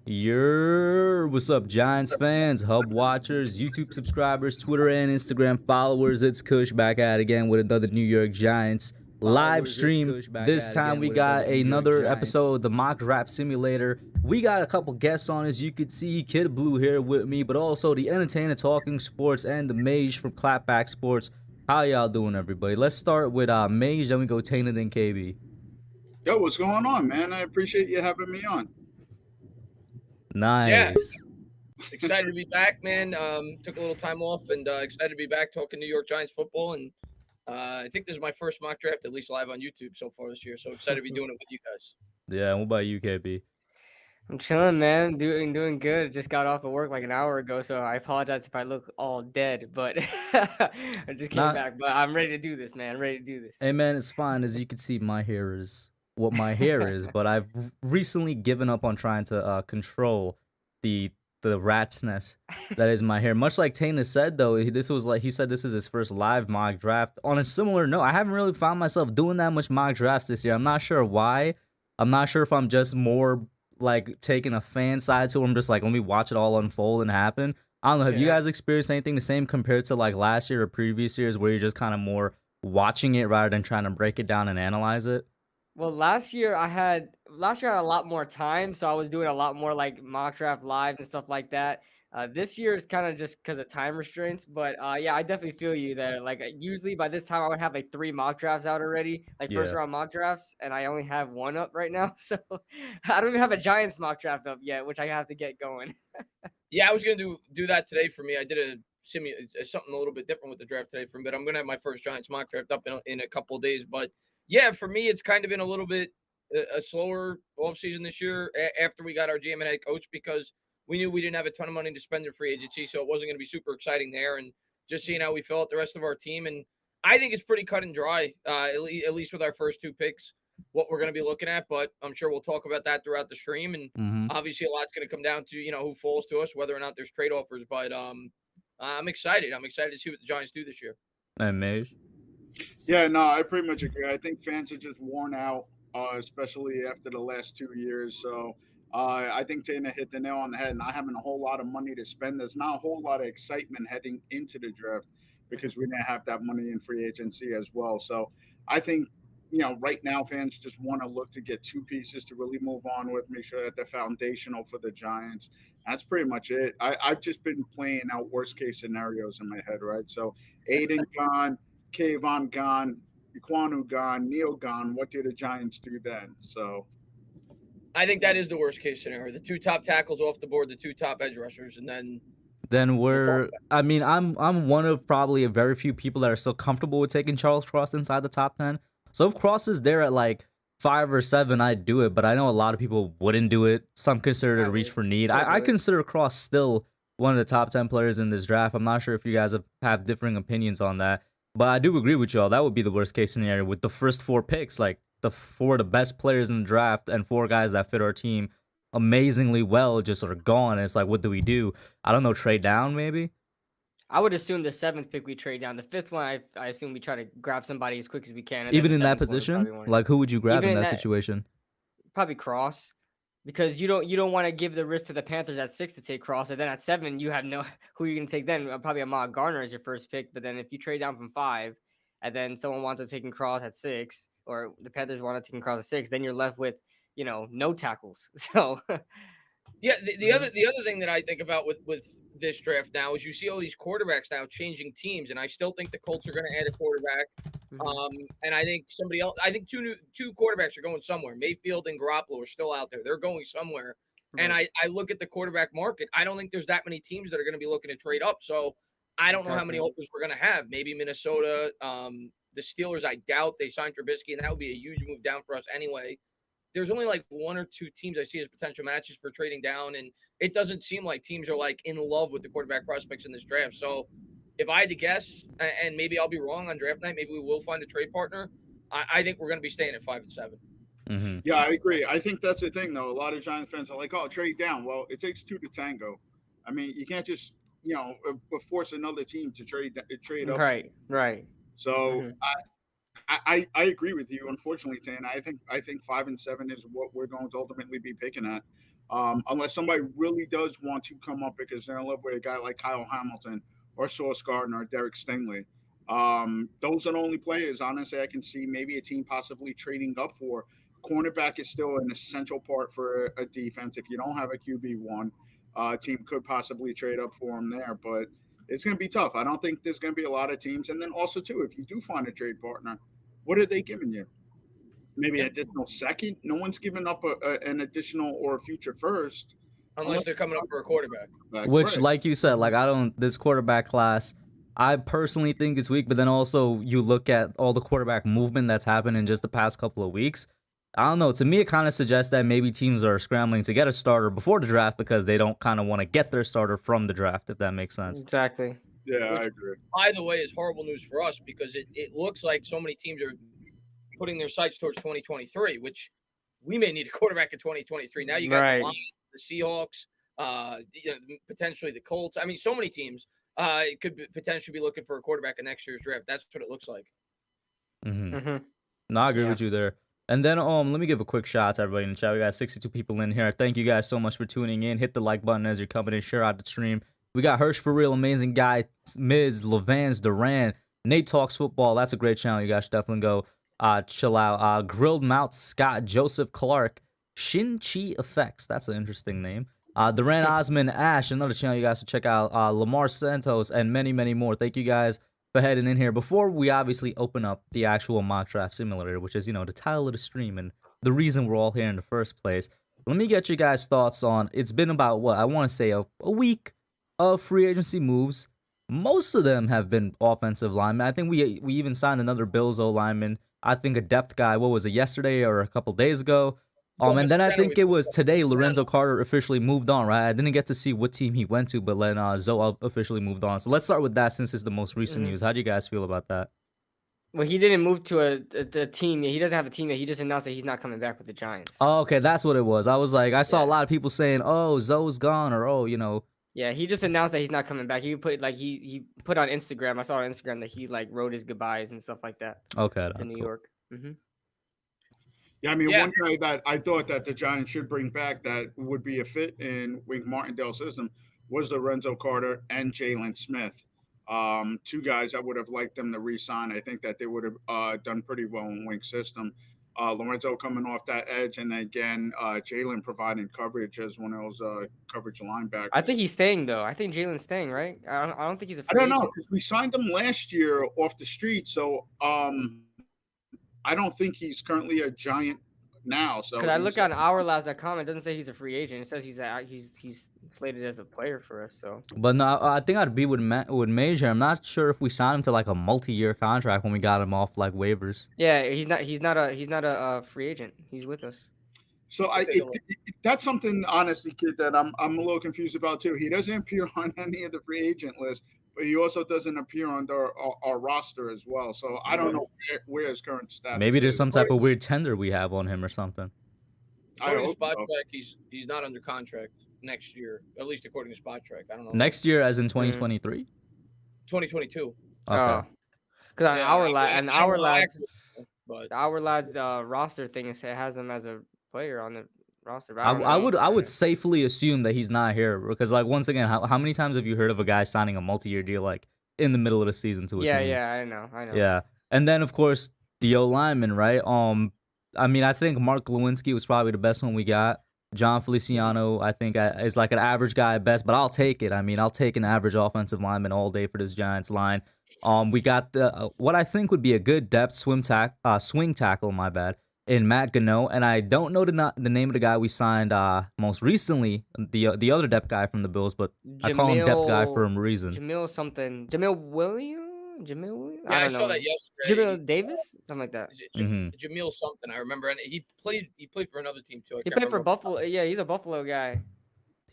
What's up, Giants fans, Hub watchers, YouTube subscribers, Twitter and Instagram followers? It's Kush back at it again with another New York Giants live stream. This time we got another episode of the Mock Draft Simulator. We got a couple guests on, as you could see. Kid Blue here with me, but also the entertainer Talking Sports and the Mage from Clapback Sports. How y'all doing, everybody? Let's start with Mage, then we go Tana, then KB. Yo, what's going on, man? I appreciate you having me on. Nice. Excited to be back, man. Took a little time off and excited to be back talking New York Giants football. And I think this is my first mock draft, at least live on YouTube so far this year. So excited to be doing it with you guys. Yeah, what about you, KB? I'm chilling, man. Doing good. Just got off of work like an hour ago, so I apologize if I look all dead, but I just came back. But I'm ready to do this, man. I'm ready to do this. Hey, man, it's fine. As you can see, my hair is what my hair is, but I've recently given up on trying to control the rat's nest that is my hair. Much like Tana said, though, he said this is his first live mock draft. On a similar note, I haven't really found myself doing that much mock drafts this year. I'm not sure why. I'm not sure if I'm just more like taking a fan side to it. I'm just like, let me watch it all unfold and happen. I don't know. Have you guys experienced anything the same compared to like last year or previous years where you're just kind of more watching it rather than trying to break it down and analyze it? Well, last year I had a lot more time, so I was doing a lot more like mock draft live and stuff like that. This year is kind of just because of time restraints, but yeah, I definitely feel you there. Like usually by this time I would have like 3 mock drafts out already, like first round mock drafts, and I only have 1 up right now. So I don't even have a Giants mock draft up yet, which I have to get going. Yeah, I was gonna do that today for me. I did something a little bit different with the draft today for me, but I'm gonna have my first Giants mock draft up in a couple of days. But yeah, for me, it's kind of been a little bit a slower offseason this year after we got our GM and head coach, because we knew we didn't have a ton of money to spend in free agency, so it wasn't going to be super exciting there. And just seeing how we fill out the rest of our team, and I think it's pretty cut and dry, at least with our first 2 picks, what we're going to be looking at. But I'm sure we'll talk about that throughout the stream. And obviously, a lot's going to come down to who falls to us, whether or not there's trade offers. But I'm excited. I'm excited to see what the Giants do this year. And Mage? Yeah, no, I pretty much agree. I think fans are just worn out, especially after the last 2 years. So I think Tana hit the nail on the head. Not having a whole lot of money to spend. There's not a whole lot of excitement heading into the draft because we didn't have that money in free agency as well. So I think, right now fans just want to look to get 2 pieces to really move on with, make sure that they're foundational for the Giants. That's pretty much it. I've just been playing out worst case scenarios in my head, right? So Aiden gone, Kayvon gone, Iquanu gone, Neil gone. What did the Giants do then? So I think that is the worst case scenario. The 2 top tackles off the board, the 2 top edge rushers, and then I'm one of probably a very few people that are still comfortable with taking Charles Cross inside the top 10. So if Cross is there at like 5 or 7, I'd do it, but I know a lot of people wouldn't do it. Some consider it a reach for need. I consider Cross still one of the top 10 players in this draft. I'm not sure if you guys have differing opinions on that, but I do agree with y'all. That would be the worst case scenario with the first 4 picks, like the 4 of the best players in the draft and 4 guys that fit our team amazingly well just are gone. And it's like, what do we do? I don't know, trade down maybe? I would assume the 7th pick we trade down. The 5th one, I assume we try to grab somebody as quick as we can. Even in that position? Like, who would you grab in that situation? Probably Cross. Because you don't want to give the risk to the Panthers at 6 to take Cross, and then at 7 you have no who you're gonna take then. Probably Ahmad Garner as your first pick, but then if you trade down from 5, and then someone wants to take Cross at 6, or the Panthers want to take Cross at 6, then you're left with no tackles. So yeah, the other thing that I think about with this draft now is you see all these quarterbacks now changing teams, and I still think the Colts are going to add a quarterback. And I think somebody else. I think two quarterbacks are going somewhere. Mayfield and Garoppolo are still out there. They're going somewhere. And I look at the quarterback market. I don't think there's that many teams that are going to be looking to trade up. So I don't know how many offers we're going to have. Maybe Minnesota, the Steelers. I doubt they signed Trubisky, and that would be a huge move down for us anyway. There's only like 1 or 2 teams I see as potential matches for trading down, and it doesn't seem like teams are like in love with the quarterback prospects in this draft. So if I had to guess, and maybe I'll be wrong on draft night, maybe we will find a trade partner. I think we're going to be staying at 5 and 7. Mm-hmm. Yeah, I agree. I think that's the thing, though. A lot of Giants fans are like, "Oh, trade down." Well, it takes 2 to tango. I mean, you can't just force another team to trade up. Right. So I agree with you. Unfortunately, Tan, I think 5 and 7 is what we're going to ultimately be picking at. unless somebody really does want to come up because they're in love with a guy like Kyle Hamilton or Sauce Gardner or Derek Stingley. Those are the only players, honestly, I can see maybe a team possibly trading up for. Cornerback is still an essential part for a defense. If you don't have a QB1, team could possibly trade up for him there, but it's going to be tough. I don't think there's going to be a lot of teams. And then also, too, if you do find a trade partner, what are they giving you? Maybe an additional second? No one's giving up an additional or a future first. Unless they're coming up for a quarterback. Which, like you said, like this quarterback class, I personally think is weak. But then also you look at all the quarterback movement that's happened in just the past couple of weeks. I don't know. To me, it kind of suggests that maybe teams are scrambling to get a starter before the draft because they don't kind of want to get their starter from the draft, if that makes sense. Exactly. Yeah, I agree. By the way, is horrible news for us because it looks like so many teams are putting their sights towards 2023, which we may need a quarterback in 2023. Now you got the Lions, the Seahawks, potentially the Colts. I mean, so many teams could potentially be looking for a quarterback in next year's draft. That's what it looks like. No, I agree with you there. And then let me give a quick shout out to everybody in the chat. We got 62 people in here. Thank you guys so much for tuning in. Hit the like button as you're coming in. Share out the stream. We got Hirsch for Real, amazing guy, Miz, Levans, Duran, Nate Talks Football. That's a great channel. You guys should definitely go chill out. Grilled Mount, Scott, Joseph Clark, Shin Chi Effects. That's an interesting name. Duran Osman, Ash, another channel you guys should check out. Lamar Santos, and many, many more. Thank you guys for heading in here. Before we obviously open up the actual mock draft simulator, which is, the title of the stream and the reason we're all here in the first place, let me get you guys' thoughts on, it's been about, what, I want to say a week of free agency moves. Most of them have been offensive linemen. I think we even signed another Bills O lineman. I think a depth guy, what was it, yesterday or a couple days ago? And then I think it was today Lorenzo Carter officially moved on, right? I didn't get to see what team he went to, but then Zoe officially moved on. So let's start with that since it's the most recent news. How do you guys feel about that? Well, he didn't move to a team. He doesn't have a team yet. He just announced that he's not coming back with the Giants. Oh, okay, that's what it was. I was like, I saw a lot of people saying, "Oh, Zoe's gone," or Yeah, he just announced that he's not coming back. He put he put on Instagram. I saw on Instagram that he wrote his goodbyes and stuff like that. Okay, in New York. Yeah, I mean, one guy that I thought that the Giants should bring back that would be a fit in Wink Martindale's system was Lorenzo Carter and Jalen Smith. Two guys I would have liked them to re-sign. I think that they would have done pretty well in Wink's system. Lorenzo coming off that edge, and then again, Jalen providing coverage as one of those coverage linebackers. I think he's staying though. I think Jalen's staying, right? I don't think he's a free I don't know agent. because we signed him last year off the street, so I don't think he's currently a Giant now. So because I look on OurLast.com, it doesn't say he's a free agent. It says he's slated as a player for us. So, but no, I think I'd be with Major. I'm not sure if we signed him to like a multi-year contract when we got him off like waivers. Yeah, he's not a free agent. He's with us. So that's something, honestly, kid, that I'm a little confused about too. He doesn't appear on any of the free agent lists, but he also doesn't appear on our roster as well. So I don't know where his current status. Maybe there's some type of weird tender we have on him or something. According to Spot Track, he's not under contract next year, at least according to Spot Track. I don't know. Next year, as in 2023. 2022. Okay. Because on our lad's roster thing it has him as a player on the roster. I would safely assume that he's not here because, like, once again, how many times have you heard of a guy signing a multi-year deal like in the middle of the season to a team? Yeah, I know. Yeah, and then of course the O lineman, right? I mean, I think Mark Lewinsky was probably the best one we got. John Feliciano, I think, is like an average guy at best, but I'll take it. I mean, I'll take an average offensive lineman all day for this Giants line. We got the what I think would be a good depth swing tackle, my bad, in Matt Gano, and I don't know the name of the guy we signed most recently, the other depth guy from the Bills, but I call him depth guy for a reason. Jamil Williams. Yeah, I don't know. saw that yesterday. Jamil Davis, something like that. Jamil something, I remember, and he played for another team too. He played for Buffalo. Yeah, he's a Buffalo guy.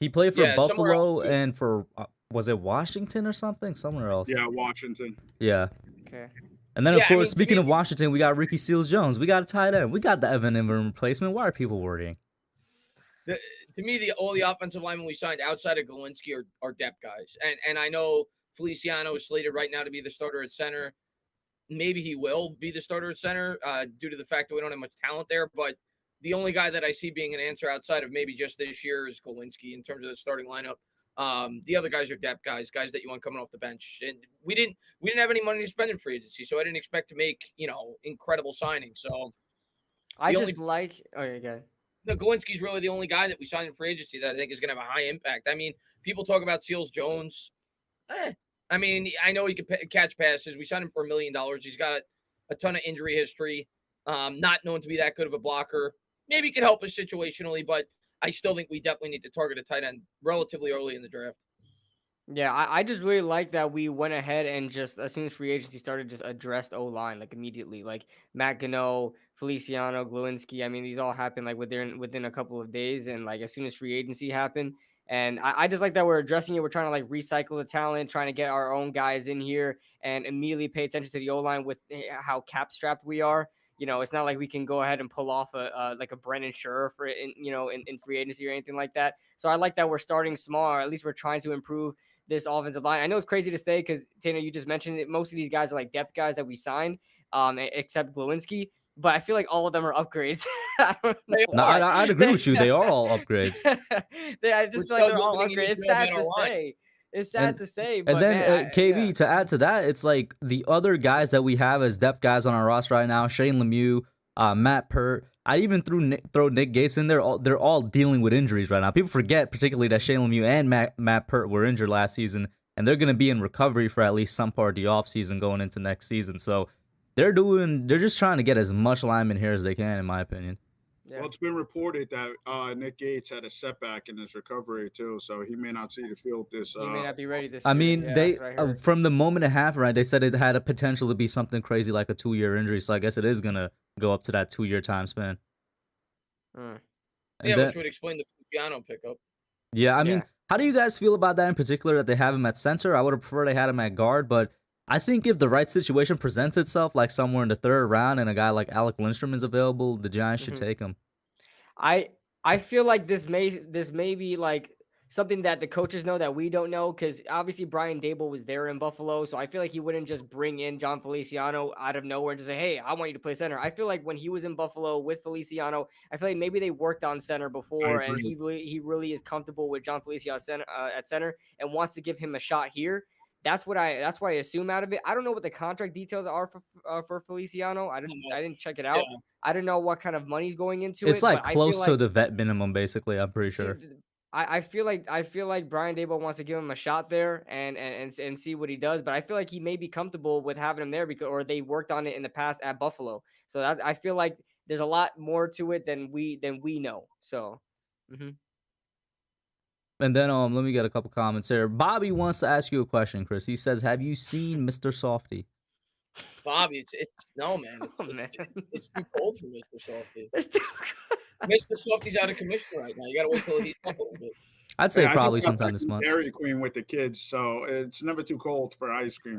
He played for Buffalo and for was it Washington or something? Somewhere else. Yeah, Washington. Yeah. Okay. And then, of course, speaking of Washington, we got Ricky Seals-Jones. We got a tight end. We got the Evan Ingram replacement. Why are people worrying? To me, all the offensive linemen we signed outside of Galinsky are depth guys. And I know Feliciano is slated right now to be the starter at center. Maybe he will be the starter at center due to the fact that we don't have much talent there. But the only guy that I see being an answer outside of maybe just this year is Glowinski in terms of the starting lineup. The other guys are depth guys that you want coming off the bench. And we didn't have any money to spend in free agency, so I didn't expect to make, incredible signings. So I the just like. Oh, yeah, good. no, Glowinski's really the only guy that we signed in free agency that I think is going to have a high impact. I mean, people talk about Seals Jones. I mean, I know he can catch passes. We signed him for $1 million. He's got a ton of injury history. Not known to be that good of a blocker. Maybe he could help us situationally, but I still think we definitely need to target a tight end relatively early in the draft. Yeah, I just really like that we went ahead and just as soon as free agency started, just addressed O-line like immediately. Like Matt Gano, Feliciano, Glowinski. I mean, these all happened like within a couple of days, and like as soon as free agency happened. And I just like that we're addressing it. We're trying to like recycle the talent, trying to get our own guys in here and immediately pay attention to the O-line with how cap strapped we are. It's not like we can go ahead and pull off like a Brennan Scherr for in free agency or anything like that. So I like that we're starting small, or at least we're trying to improve this offensive line. I know it's crazy to say because Tanner, you just mentioned it. Most of these guys are like depth guys that we signed, except Glowinski. But I feel like all of them are upgrades. I don't know. No, I'd agree with you. They are all upgrades. I just feel like they're all upgrades. It's sad to say. It's sad to say, but and then man, KB, yeah. to add to that, it's like the other guys that we have as depth guys on our roster right now: Shane Lemieux, Matt Pert. I even throw Nick Gates in there. They're all dealing with injuries right now. People forget, particularly that Shane Lemieux and Matt Pert were injured last season, and they're going to be in recovery for at least some part of the offseason going into next season. So they're just trying to get as much lineman here as they can, in my opinion. Yeah. Well, it's been reported that Nick Gates had a setback in his recovery too, so he may not see the field this. He may not be ready this I year. mean, Yeah, they that's what I heard. from the moment it happened, right? They said it had a potential to be something crazy like a 2-year injury. So I guess it is gonna go up to that 2-year time span. Mm. Yeah, then, which would explain the Feliciano pickup. Yeah, I mean, Yeah. how do you guys feel about that in particular? That they have him at center? I would have preferred they had him at guard, but I think if the right situation presents itself, like somewhere in the 3rd round, and a guy like Alec Lindstrom is available, the Giants should take him. I feel like this may be like something that the coaches know that we don't know, because obviously Brian Dable was there in Buffalo, so I feel like he wouldn't just bring in John Feliciano out of nowhere and just say, "Hey, I want you to play center." I feel like when he was in Buffalo with Feliciano, I feel like maybe they worked on center before, and he really is comfortable with John Feliciano at center and wants to give him a shot here. That's what I assume out of it. I don't know what the contract details are for Feliciano. I didn't check it out. Yeah. I don't know what kind of money's going into it. It's like but close I feel to the vet minimum, basically. I'm pretty sure. I feel like Brian Dable wants to give him a shot there and see what he does. But I feel like he may be comfortable with having him there or they worked on it in the past at Buffalo. So I feel like there's a lot more to it than we know. So. And then let me get a couple comments here. Bobby wants to ask you a question, Chris. He says, "Have you seen Mr. Softy?" Bobby, it's no, man. It's too cold for Mr. Softy. It's too Mr. Softy's out of commission right now. You got to wait till he's up a little bit. I'd say I probably just got sometime back this from month. Dairy Queen with the kids, so it's never too cold for ice cream.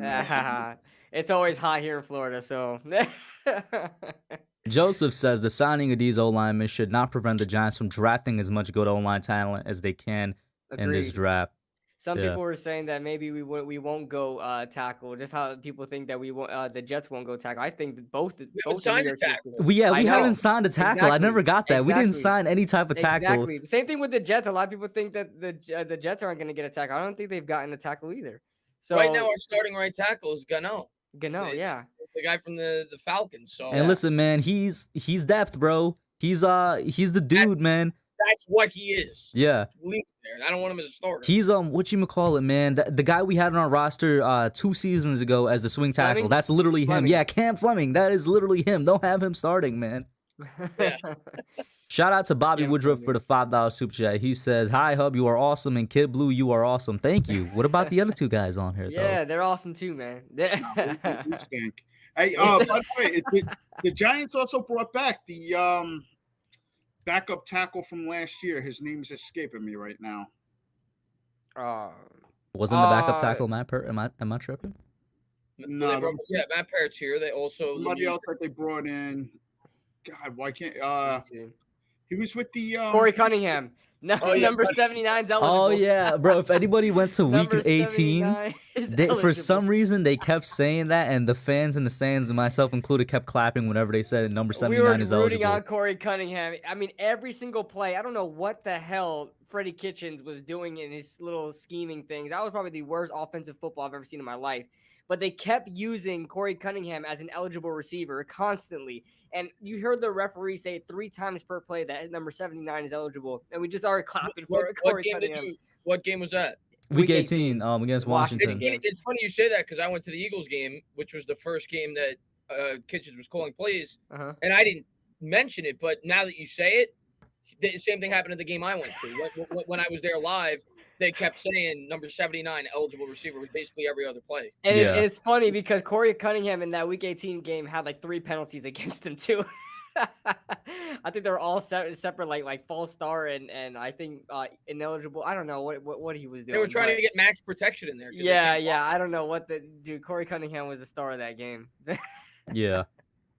It's always hot here in Florida, so. Joseph says the signing of these O-linemen should not prevent the Giants from drafting as much good O-line talent as they can in this Agreed. draft. Some people were saying that maybe we won't go tackle. Just how people think that we won't, the Jets won't go tackle. I think that both signed a tackle. We haven't signed a tackle. I never got that. We didn't sign any type of tackle. Exactly. The same thing with the Jets. A lot of people think that the Jets aren't going to get a tackle. I don't think they've gotten a tackle either. So right now, our starting right tackle is Gano. Yeah. The guy from the Falcons. So and listen, man, he's depth, bro. He's the dude, man. That's what he is. Yeah. Leave it there. I don't want him as a starter. He's whatchamacallit, man. The guy we had on our roster 2 seasons ago as the swing tackle. Fleming? That's literally him. Fleming. Yeah, Cam Fleming. That is literally him. Don't have him starting, man. Yeah. Shout out to Bobby Cam Woodruff Fleming. for the $5 super chat. He says, "Hi, Hub, you are awesome, and Kid Blue, you are awesome. Thank you." What about the other 2 guys on here, Yeah, they're awesome too, man. We stink. Hey, by the way, the Giants also brought back the backup tackle from last year. His name's escaping me right now. Wasn't the backup tackle Matt Pert? Am I tripping? No, Matt Parrott's here. They also somebody else that they brought in. God, why can't he was with the Corey Cunningham. No, Oh, yeah, number but 79's eligible. Oh yeah, bro. If anybody went to week Number 18, 79 is they, for eligible. some reason they kept saying that, and the fans in the stands, myself included, kept clapping whenever they said number We were 79 is rooting eligible. on Corey Cunningham. I mean, every single play. I don't know what the hell Freddie Kitchens was doing in his little scheming things. That was probably the worst offensive football I've ever seen in my life. But they kept using Corey Cunningham as an eligible receiver constantly. And you heard the referee say 3 times per play that number 79 is eligible. And we just started clapping for Corey Cunningham. What game was that? Week 18, against Washington. game. It's funny you say that because I went to the Eagles game, which was the first game that Kitchens was calling plays, and I didn't mention it. But now that you say it, the same thing happened at the game I went to. When I was there live, they kept saying number 79 eligible receiver was basically every other play. And Yeah. it's funny because Corey Cunningham in that Week 18 game had like 3 penalties against him too. I think they're all separate, like false start and I think ineligible. I don't know what he was doing. They were trying to get max protection in there. Yeah. I don't know what the dude. Corey Cunningham was the star of that game. Yeah.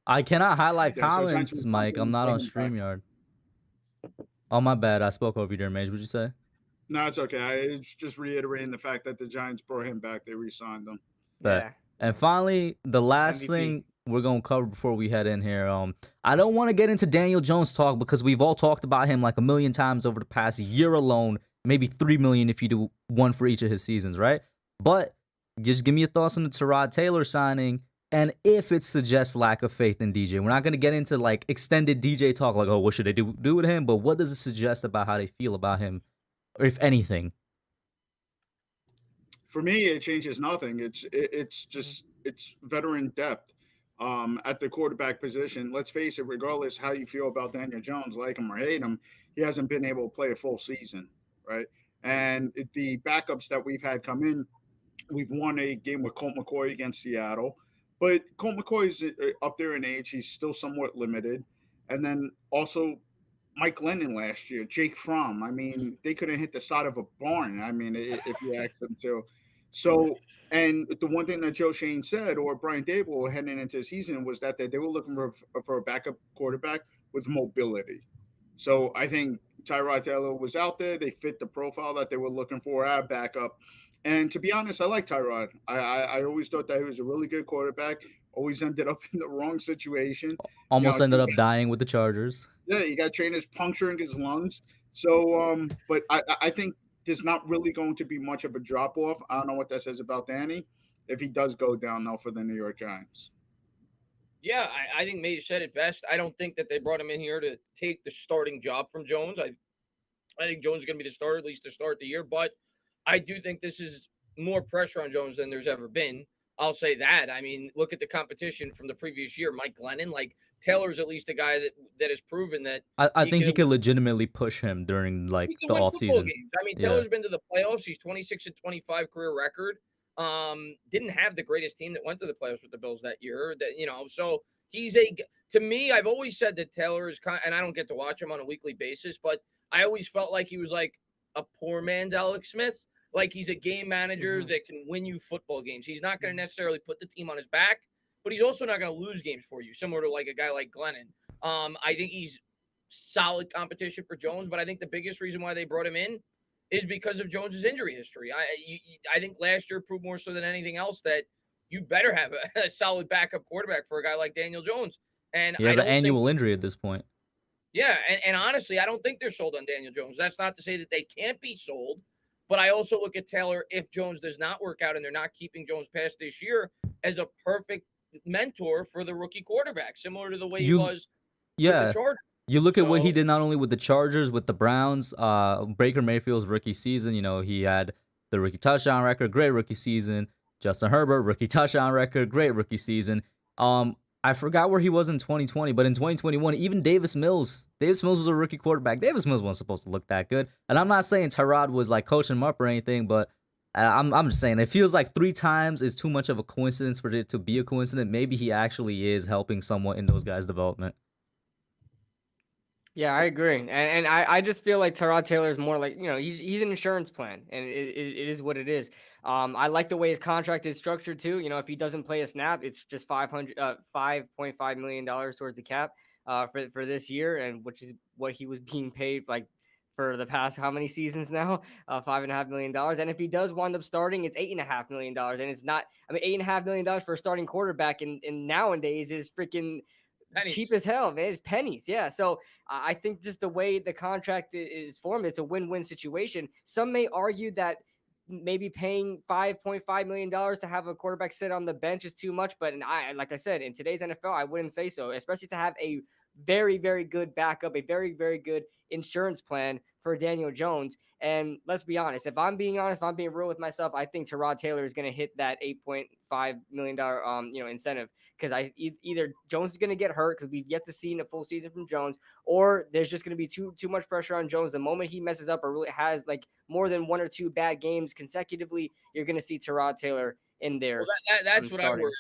I cannot highlight Yeah, so Giants comments, was Mike. I'm not on bringing back. StreamYard. Oh, my bad. I spoke over you there, Mage. What'd you say? No, it's okay. It's just reiterating the fact that the Giants brought him back. They re-signed him. Bet. And finally, the last MVP. thing we're gonna cover before we head in here. I don't want to get into Daniel Jones talk because we've all talked about him like a million times over the past year alone, maybe 3 million if you do one for each of his seasons, right? But just give me your thoughts on the Tyrod Taylor signing and if it suggests lack of faith in DJ. We're not gonna get into like extended DJ talk, like, oh, what should they do with him? But what does it suggest about how they feel about him, or if anything? For me, it changes nothing. It's just veteran depth at the quarterback position. Let's face it, regardless how you feel about Daniel Jones, like him or hate him, he hasn't been able to play a full season, right? And the backups that we've had come in, we've won a game with Colt McCoy against Seattle, but Colt McCoy is up there in age. He's still somewhat limited. And then also Mike Lennon last year, Jake Fromm. I mean, they couldn't hit the side of a barn. I mean, if you asked them to. So, and the one thing that Joe Shane said, or Brian Dable heading into the season, was that they were looking for a backup quarterback with mobility. So I think Tyrod Taylor was out there. They fit the profile that they were looking for at backup. And to be honest, I like Tyrod. I always thought that he was a really good quarterback. Always ended up in the wrong situation. Almost ended up dying with the Chargers. Yeah, you got trainers puncturing his lungs. So, but I think there's not really going to be much of a drop off. I don't know what that says about Danny if he does go down though for the New York Giants. Yeah, I think Mays said it best. I don't think that they brought him in here to take the starting job from Jones. I think Jones is going to be the starter, at least to start the year. But I do think this is more pressure on Jones than there's ever been. I'll say that. I mean, look at the competition from the previous year. Mike Glennon, like Taylor's at least a guy that has proven that I think he could legitimately push him during like the offseason. I mean, Taylor's been to the playoffs. He's 26-25 career record. Didn't have the greatest team that went to the playoffs with the Bills that year. So he's to me, I've always said that Taylor is and I don't get to watch him on a weekly basis, but I always felt like he was like a poor man's Alex Smith. Like he's a game manager that can win you football games. He's not going to necessarily put the team on his back, but he's also not going to lose games for you, similar to like a guy like Glennon. I think he's solid competition for Jones, but I think the biggest reason why they brought him in is because of Jones's injury history. I think last year proved more so than anything else that you better have a solid backup quarterback for a guy like Daniel Jones. And he has an annual injury at this point. Yeah, and honestly, I don't think they're sold on Daniel Jones. That's not to say that they can't be sold. But I also look at Taylor, if Jones does not work out and they're not keeping Jones past this year, as a perfect mentor for the rookie quarterback, similar to the way he was with the Chargers. You look at what he did not only with the Chargers, with the Browns, Baker Mayfield's rookie season. You know, he had the rookie touchdown record, great rookie season. Justin Herbert, rookie touchdown record, great rookie season. I forgot where he was in 2020, but in 2021, even Davis Mills was a rookie quarterback. Davis Mills wasn't supposed to look that good. And I'm not saying Tyrod was like coaching him up or anything, but I'm just saying it feels like 3 times is too much of a coincidence for it to be a coincidence. Maybe he actually is helping somewhat in those guys' development. Yeah, I agree. And I just feel like Tyrod Taylor is more like, he's an insurance plan, and it is what it is. I like the way his contract is structured too. If he doesn't play a snap, it's just $5.5 million towards the cap for this year, and which is what he was being paid like for the past how many seasons now? $5.5 million. And if he does wind up starting, it's $8.5 million. And it's not, I mean, $8.5 million for a starting quarterback in nowadays is freaking cheap Pennies. as hell, man. It's pennies. Yeah. So I think just the way the contract is formed, it's a win-win situation. Some may argue that maybe paying $5.5 million to have a quarterback sit on the bench is too much. But like I said, in today's NFL, I wouldn't say so, especially to have a very, very good backup, a very, very good insurance plan for Daniel Jones. And let's be honest, if I'm being honest, if I'm being real with myself, I think Tyrod Taylor is going to hit that $8.5 million incentive, because either Jones is going to get hurt because we've yet to see a full season from Jones, or there's just going to be too much pressure on Jones. The moment he messes up or really has like more than one or two bad games consecutively, you're going to see Tyrod Taylor in there. Well, that's what starting. I worry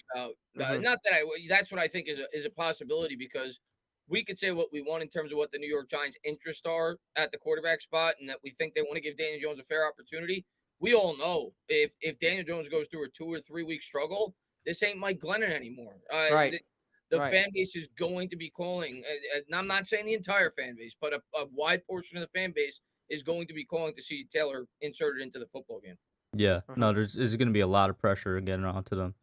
about. Not that that's what I think is a possibility, because we could say what we want in terms of what the New York Giants' interests are at the quarterback spot, and that we think they want to give Daniel Jones a fair opportunity. We all know if Daniel Jones goes through a 2 or 3 week struggle, this ain't Mike Glennon anymore. Right. The Right. fan base is going to be calling, and I'm not saying the entire fan base, but a wide portion of the fan base is going to be calling to see Taylor inserted into the football game. Yeah, no, there's going to be a lot of pressure getting onto them.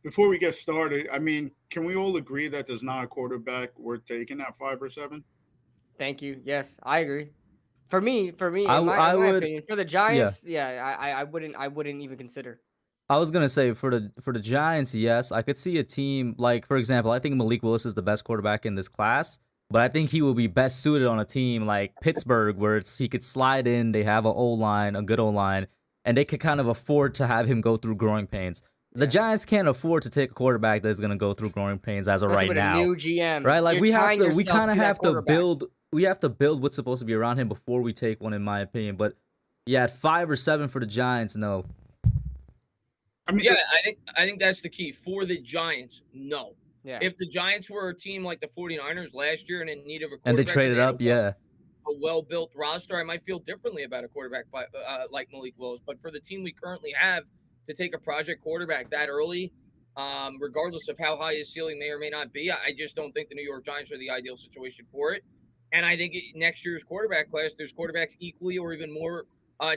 Before we get started, I mean, can we all agree that there's not a quarterback worth taking at 5 or 7? Thank you. Yes, I agree. For me, I in my would, opinion, for the Giants, I wouldn't even consider. I was gonna say for the Giants, yes, I could see a team like, for example, I think Malik Willis is the best quarterback in this class, but I think he will be best suited on a team like Pittsburgh, where he could slide in. They have a good O line, and they could kind of afford to have him go through growing pains. The Giants can't afford to take a quarterback that's gonna go through growing pains as of Especially right with now. a new GM, Right? Like you're we tying yourself kind of to that have to quarterback. build what's supposed to be around him before we take one, in my opinion. But yeah, at 5 or 7 for the Giants, no. I mean, Yeah, I think that's the key for the Giants. No. Yeah. If the Giants were a team like the 49ers last year and in need of a quarterback, And they traded had up, yeah. a well-built roster, I might feel differently about a quarterback like Malik Willis. But for the team we currently have, to take a project quarterback that early, regardless of how high his ceiling may or may not be, I just don't think the New York Giants are the ideal situation for it. And I think next year's quarterback class, there's quarterbacks equally or even more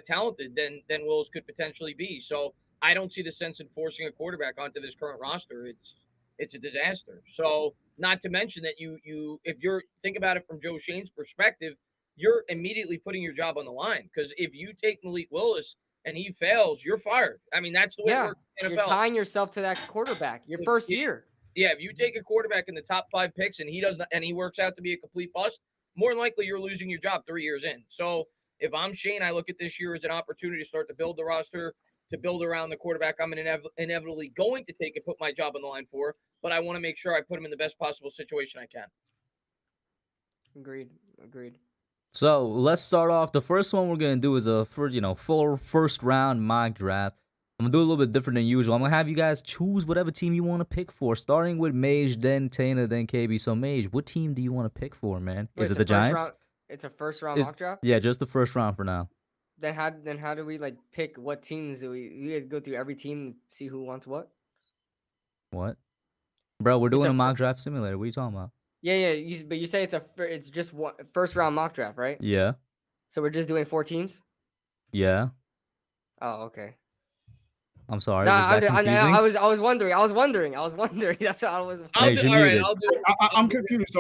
talented than Willis could potentially be. So I don't see the sense in forcing a quarterback onto this current roster. It's a disaster. So not to mention that you if you're think about it from Joe Shane's perspective, you're immediately putting your job on the line, because if you take Malik Willis and he fails, you're fired. I mean, that's the way it works in the NFL. You're tying yourself to that quarterback your first year. Yeah, if you take a quarterback in the top 5 picks and he works out to be a complete bust, more than likely you're losing your job 3 years in. So if I'm Shane, I look at this year as an opportunity to start to build the roster, to build around the quarterback I'm inevitably going to take and put my job on the line for, but I want to make sure I put him in the best possible situation I can. Agreed. So let's start off. The first one we're gonna do is a full first round mock draft. I'm gonna do a little bit different than usual. I'm gonna have you guys choose whatever team you want to pick for, starting with Mage, then Tana, then KB. So Mage, what team do you want to pick for, man? Is it the Giants? It's a first round mock draft. Yeah, just the first round for now. Then how do we like pick what teams do we go through every team and see who wants what? What? Bro, we're doing a mock draft simulator. What are you talking about? Yeah. But you say it's just one first round mock draft, right? Yeah. So we're just doing 4 teams? Yeah. Oh, okay. I'm sorry. No, was that confusing? I was wondering. That's what I was. I'm confused.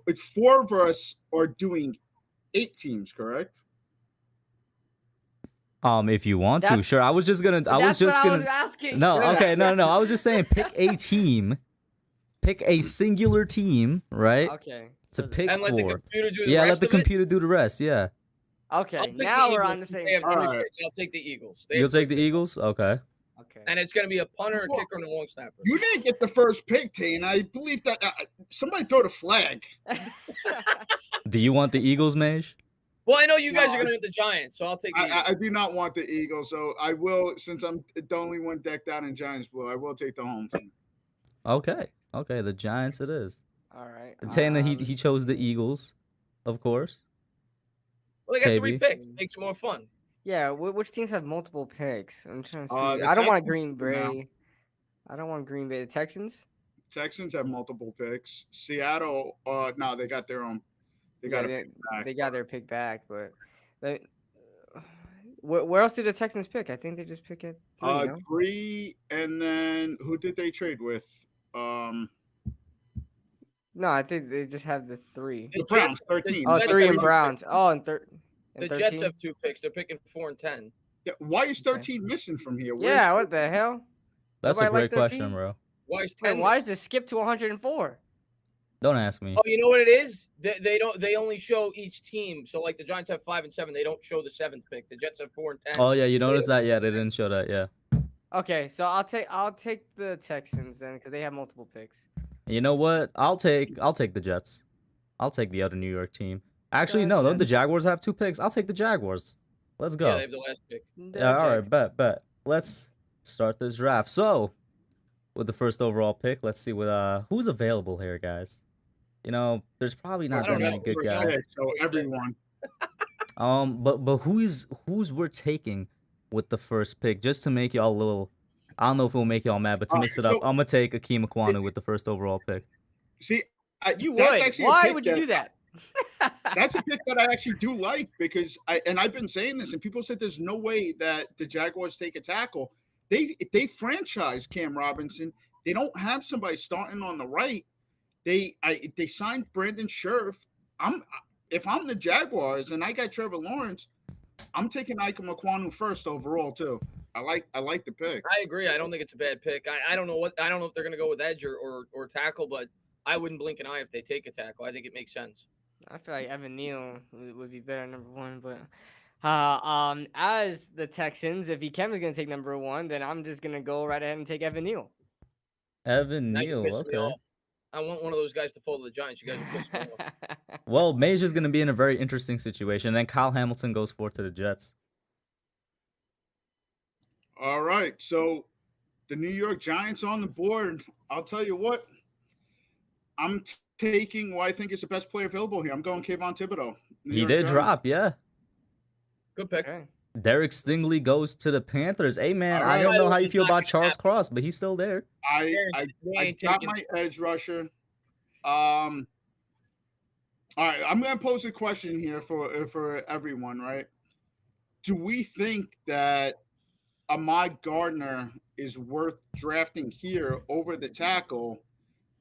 It's 4 of us are doing 8 teams, correct? If you want to, sure. I was asking. No, okay, no. I was just saying, pick a team, pick a singular team, right? Okay. To pick and for. Let the computer do the yeah, rest let the of it? computer do the rest. Yeah. Okay. Now we're on the same. I'll take the Eagles. You'll take the Eagles. Okay. Okay. And it's going to be a punter, a kicker, and a long snapper. You didn't get the first pick, Tane. I believe that somebody throw the flag. Do you want the Eagles, Mage? Well, I know you guys are going to get the Giants, so I'll take the Eagles. I do not want the Eagles, so I will, since I'm the only one decked out in Giants blue, I will take the home team. Okay, the Giants it is. All right. Tana, he chose the Eagles, of course. Well, they got KB. 3 picks. Makes it more fun. Yeah, which teams have multiple picks? I'm trying to see. The I don't want Texans Green do now. Bay. I don't want Green Bay. The Texans? Texans have multiple picks. Seattle, no, they got their own They Yeah, got to pick back. they got their pick back, but they, where else did the Texans pick? I think they just pick at 3, no? 3, and then who did they trade with? No, I think they just have the 3. The Browns, 13. Oh, Jets 3 have and two Browns. Oh, and The 13? Jets have 2 picks. They're picking 4 and 10. Yeah, why is Okay. 13 missing from here? Yeah, what the hell? That's a Nobody likes great question, 13? bro. Why is Wait, 10? why is this skip to 104? Don't ask me. Oh, you know what it is? They don't. They only show each team. So like the Giants have 5 and 7. They don't show the 7th pick. The Jets have 4 and 10. Oh yeah, you noticed that? Yeah, they didn't show that. Yeah. Okay, so I'll take the Texans then because they have multiple picks. You know what? I'll take the Jets. I'll take the other New York team. Actually, no, Gotcha. don't the Jaguars have 2 picks? I'll take the Jaguars. Let's Yeah, go. they have the last pick. Yeah, all right, bet. Let's start this draft. So, with the first overall pick, let's see what who's available here, guys. You know, there's probably not I don't that many know. good First guys. Okay, so everyone. But who's we're taking with the first pick, just to make y'all a little. I don't know if it will make y'all mad, but to mix it up, so- I'm gonna take Akeem Aquanu with the first overall pick. See, You that's would. actually a Why pick would you do that? That's a pick that I actually do like because I've been saying this, and people said there's no way that the Jaguars take a tackle. They franchise Cam Robinson. They don't have somebody starting on the right. They signed Brandon Scherf. If I'm the Jaguars and I got Trevor Lawrence, I'm taking Ike Makwanu first overall too. I like the pick. I agree. I don't think it's a bad pick. I don't know if they're gonna go with edge or tackle, but I wouldn't blink an eye if they take a tackle. I think it makes sense. I feel like Evan Neal would be better number 1, but as the Texans, if Ikem is gonna take number 1, then I'm just gonna go right ahead and take Evan Neal. Evan Now you Neal, pissed me okay. off. I want one of those guys to fall to the Giants. You guys are pissing me off. Well, Major's gonna be in a very interesting situation. And then Kyle Hamilton goes forward to the Jets. All right, so the New York Giants on the board. I'll tell you what, I'm taking what I think is the best player available here. I'm going Kayvon Thibodeau. New He York did Giants. drop, yeah. Good pick. Okay. Derek Stingley goes to the Panthers. Hey man, All I right. don't know how you It's feel not about gonna Charles happen. Cross, but he's still there. I They ain't got taking- my edge rusher. All right, I'm gonna pose a question here for everyone, right? Do we think that Ahmad Gardner is worth drafting here over the tackle,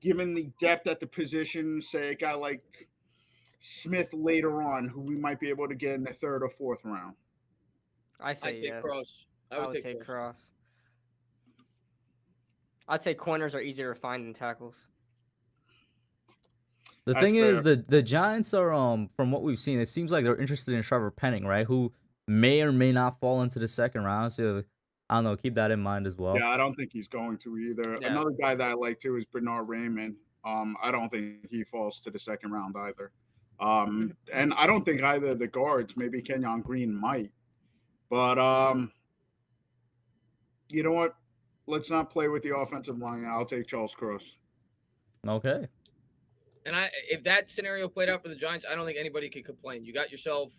given the depth at the position? Say a guy like Smith later on, who we might be able to get in the 3rd or 4th round. I say I'd take yes. Cross. I would take Cross. I'd say corners are easier to find than tackles. The That's thing is, fair. the Giants are from what we've seen, it seems like they're interested in Trevor Penning, right? Who may or may not fall into the 2nd round. So I don't know. Keep that in mind as well. Yeah, I don't think he's going to either. Yeah. Another guy that I like too is Bernard Raymond. I don't think he falls to the 2nd round either. And I don't think either of the guards, maybe Kenyon Green might. But you know what? Let's not play with the offensive line. I'll take Charles Cross. Okay. And if that scenario played out for the Giants, I don't think anybody could complain. You got yourself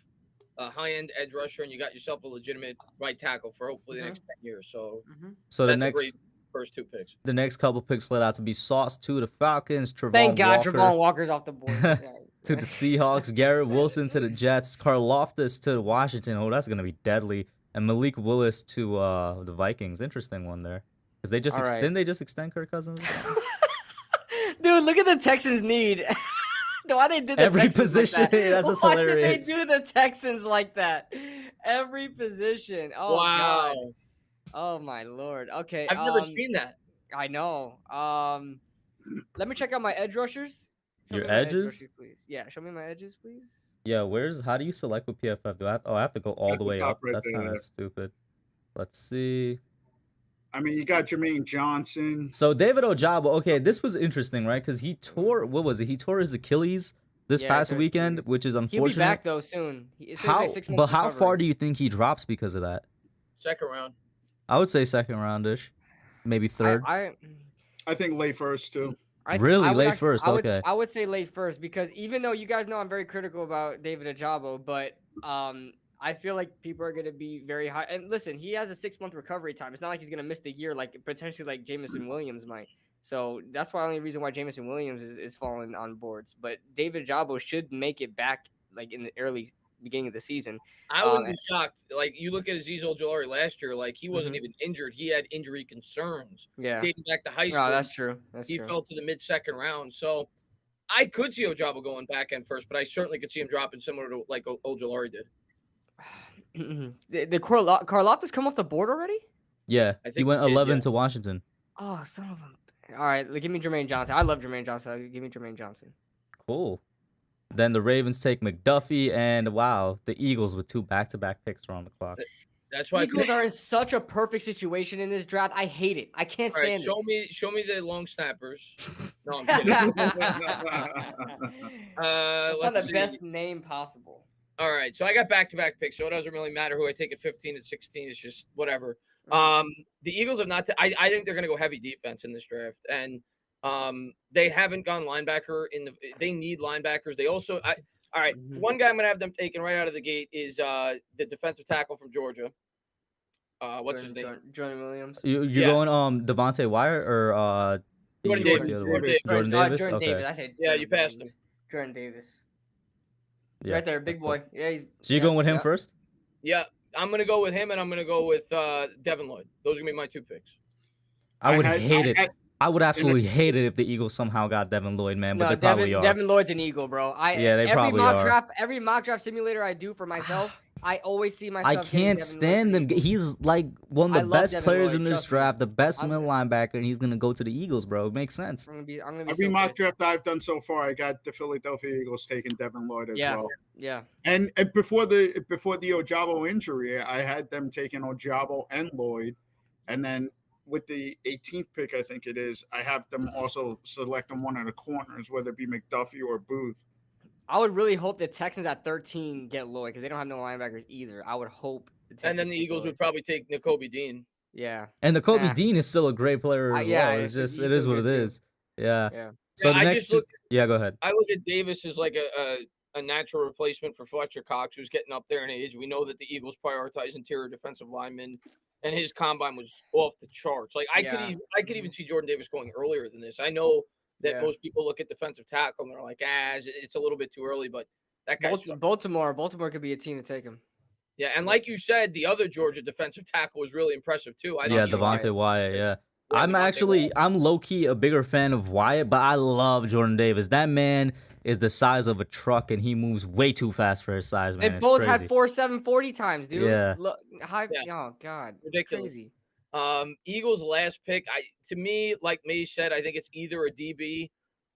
a high-end edge rusher, and you got yourself a legitimate right tackle for hopefully the next 10 years. So So the that's a next great first 2 picks. the next couple picks split out to be Sauce to the Falcons, Trevon Thank God Walker Trevon Walker's off the board. to the Seahawks, Garrett Wilson to the Jets, Karlaftis to Washington. Oh, that's gonna be deadly. And Malik Willis to the Vikings. Interesting one there. Because they just All right. didn't they just extend Kirk Cousins? Dude, look at the Texans' need. Why they did the Every Texans position, like that? that's just Why hilarious. did they do the Texans like that? Every position. Oh Wow. God. Oh my Lord. Okay. I've never seen that. I know. Let me check out my edge rushers. Show Your me my edge edges? rushers, please. Yeah, show me my edges, please. Yeah, how do you select with PFF? I have to go all At the the way top up. right That's kind there. of stupid. Let's see. I mean, you got Jermaine Johnson. So David Ojabo, okay, this was interesting, right? Because he tore, what was it? He tore his Achilles this Yeah, past tore his weekend, Achilles. which is He'll unfortunate. be back though soon. It says How, like 6 months but how far recovery. do you think he drops because of that? 2nd round. I would say 2nd roundish, maybe 3rd. I think late first too. Really? I would Late actually- first, okay. I would say late first because even though you guys know I'm very critical about David Ojabo, but I feel like people are going to be very high. And listen, he has a 6-month recovery time. It's not like he's going to miss the year like potentially like Jameson Williams might. So that's the only reason why Jameson Williams is falling on boards. But David Ojabo should make it back like in the early beginning of the season. I wouldn't be shocked. Like you look at Azeez Ojulari last year, like he wasn't even injured. He had injury concerns. Yeah. Dating back to high No, school. that's true. He fell to the mid-second round. So I could see Ojabo going back end first, but I certainly could see him dropping similar to like Ojulari did. The Karlaftis come off the board already? Yeah, I he think went he did, 11 yeah. to Washington. Oh, son of a. All right, give me Jermaine Johnson. I love Jermaine Johnson. Give me Jermaine Johnson. Cool. Then the Ravens take McDuffie, and wow, the Eagles with 2 back-to-back picks are on the clock. That's why Eagles are in such a perfect situation in this draft. I hate it. I can't all right, stand show me the long snappers. No, I'm it. kidding. That's not let's the best see. name possible. All right, so I got back-to-back picks, so it doesn't really matter who I take at 15 and 16. It's just whatever. The Eagles have not. I think they're going to go heavy defense in this draft, and they haven't gone linebacker in the. They need linebackers. They also. All right, one guy I'm going to have them taken right out of the gate is the defensive tackle from Georgia. What's his name? Jordan Williams. You're going Devontae Wyatt or Jordan what's Davis. the other one? Jordan Jordan Davis. Jordan Okay. Davis. I said. Yeah, you passed him. Jordan Davis. Yeah. Right there, big boy. Yeah, he's. So you're going with him first? Yeah, I'm going to go with him, and I'm going to go with Devin Lloyd. Those are going to be my 2 picks. I would hate it. I would absolutely hate it if the Eagles somehow got Devin Lloyd, man. But No, they probably are. Devin Lloyd's an Eagle, bro. They probably are. Every mock draft simulator I do for myself, I always see myself. I can't stand them. He's like one of the best players in this draft, the best middle linebacker, and he's gonna go to the Eagles, bro. It makes sense. I'm gonna be Every so mock pissed. draft I've done so far, I got the Philadelphia Eagles taking Devin Lloyd as well. Yeah. And before the Ojabo injury, I had them taking Ojabo and Lloyd, and then with the 18th pick, I think it is, I have them also selecting one of the corners, whether it be McDuffie or Booth. I would really hope the Texans at 13 get Lloyd because they don't have no linebackers either. I would hope. And then the Eagles would probably take Nakobe Dean. Yeah. And Nakobe Dean is still a great player as yeah, well. It's just it is what it is. Yeah. Yeah. So the I next, just go ahead. I look at Davis as like a natural replacement for Fletcher Cox, who's getting up there in age. We know that the Eagles prioritize interior defensive linemen, and his combine was off the charts. Like I could even see Jordan Davis going earlier than this. I know that most people look at defensive tackle and they're like, it's a little bit too early, but that guy's Baltimore could be a team to take him. Yeah, and like you said, the other Georgia defensive tackle was really impressive too. Devontae Wyatt. Yeah. I'm low key a bigger fan of Wyatt, but I love Jordan Davis. That man is the size of a truck, and he moves way too fast for his size, man. They both had 4.7 40 times, dude. Yeah. Look, oh god, ridiculous. Crazy. Eagles' last pick, to me, like May said, I think it's either a DB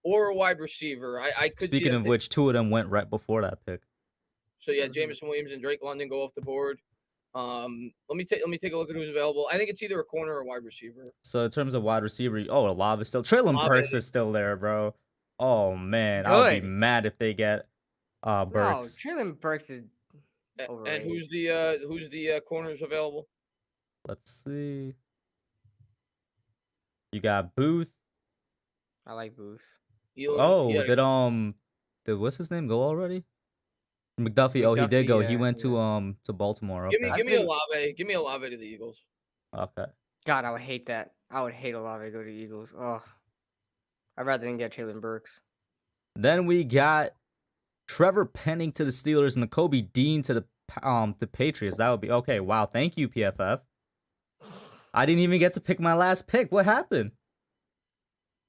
or a wide receiver. I could. Speaking of which, 2 of them went right before that pick. So yeah, Jameson Williams and Drake London go off the board. Let me take a look at who's available. I think it's either a corner or a wide receiver. So in terms of wide receiver, Olave is still. Treylon Burks is still there, bro. Oh man, I would be mad if they get Burks. No, Treylon Burks is overrated. And who's the corners available? Let's see. You got Booth. I like Booth. Did what's his name go already? McDuffie. Oh, he did go. He went to Baltimore. Okay. Give me Olave. Give me Olave to the Eagles. Okay. God, I would hate that. I would hate Olave to go to the Eagles. Oh, I'd rather than get Treylon Burks. Then we got Trevor Penning to the Steelers and Nakobe Dean to the Patriots. That would be okay. Wow, thank you, PFF. I didn't even get to pick my last pick. What happened?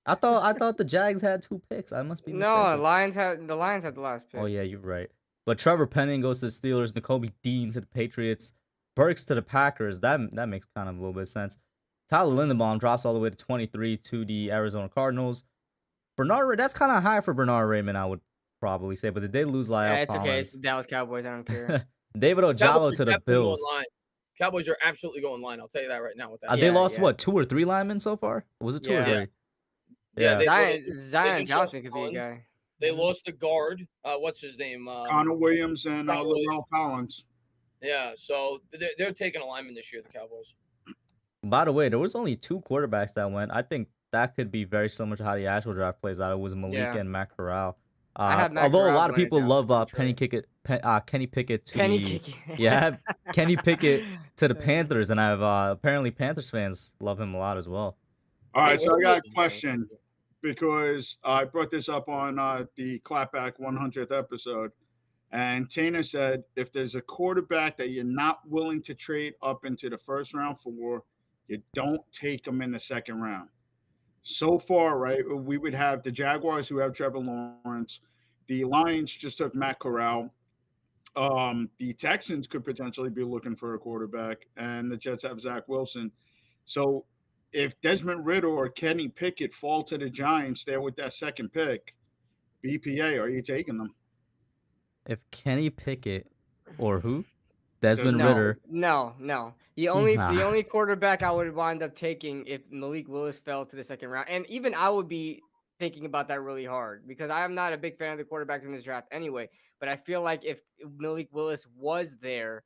I thought the Jags had 2 picks. I must be mistaken. No, the Lions had the last pick. Oh yeah, you're right. But Trevor Penning goes to the Steelers, Nakobe Dean to the Patriots, Burks to the Packers. That makes kind of a little bit of sense. Tyler Linderbaum drops all the way to 23 to the Arizona Cardinals. That's kind of high for Bernard Raymond, I would probably say. But did they lose Lyle it's Collins? okay. It's the Dallas Cowboys. I don't care. David Ojabo to the Bills. Cowboys are absolutely going line. I'll tell you that right now. With that, they lost what, 2 or 3 linemen so far? Was it 2 or 3? Yeah, Zion Johnson could be a guy. They lost the guard. What's his name? Connor Williams and Laurel Collins. Yeah, so they're taking a lineman this year, the Cowboys. By the way, there was only 2 quarterbacks that went. I think that could be very similar to how the actual draft plays out. It was Malik and Matt Corral. Although a lot of people love Kenny Pickett to Kenny Pickett to the Panthers, and I've apparently Panthers fans love him a lot as well. All right, What so are I we got a looking for? question because I brought this up on the Clapback 100th episode, and Tanner said if there's a quarterback that you're not willing to trade up into the first round for, you don't take him in the second round. So far, right, we would have the Jaguars who have Trevor Lawrence, the Lions just took Matt Corral, the Texans could potentially be looking for a quarterback, and the Jets have Zach Wilson. So if Desmond Ritter or Kenny Pickett fall to the Giants there with that second pick, BPA, are you taking them? If Kenny Pickett or who? Desmond Desmond No, Ritter. no. The Nah. only quarterback I would wind up taking if Malik Willis fell to the second round, and even I would be thinking about that really hard because I am not a big fan of the quarterbacks in this draft anyway. But I feel like if Malik Willis was there,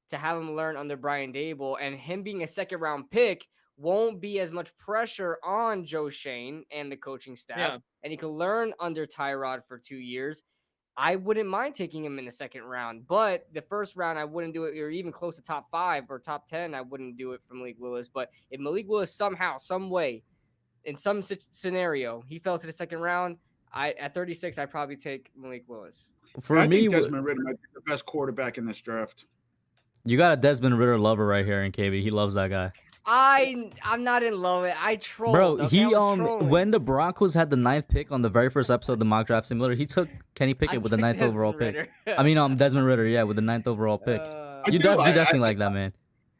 to have him learn under Brian Dable and him being a second round pick won't be as much pressure on Joe Shane and the coaching staff. Yeah. And he can learn under Tyrod for 2 years. I wouldn't mind taking him in the second round, but the first round I wouldn't do it, or even close to top 5 or top 10. I wouldn't do it for Malik Willis. But if Malik Willis somehow, some way, in some scenario, he fell to the second round, at 36, I'd probably take Malik Willis. For I me, think Desmond Ritter might be the best quarterback in this draft. you got a Desmond Ritter lover right here in KB. He loves that guy. I'm not in love with it. I trolled. Bro, Okay? he I was trolling. when the Broncos had the 9th pick on the very first episode of the mock draft simulator, he took Kenny I Pickett with the took 9th Desmond overall pick. Ritter. I mean, Desmond Ritter, yeah, with the 9th overall pick. I You do. definitely like that, man.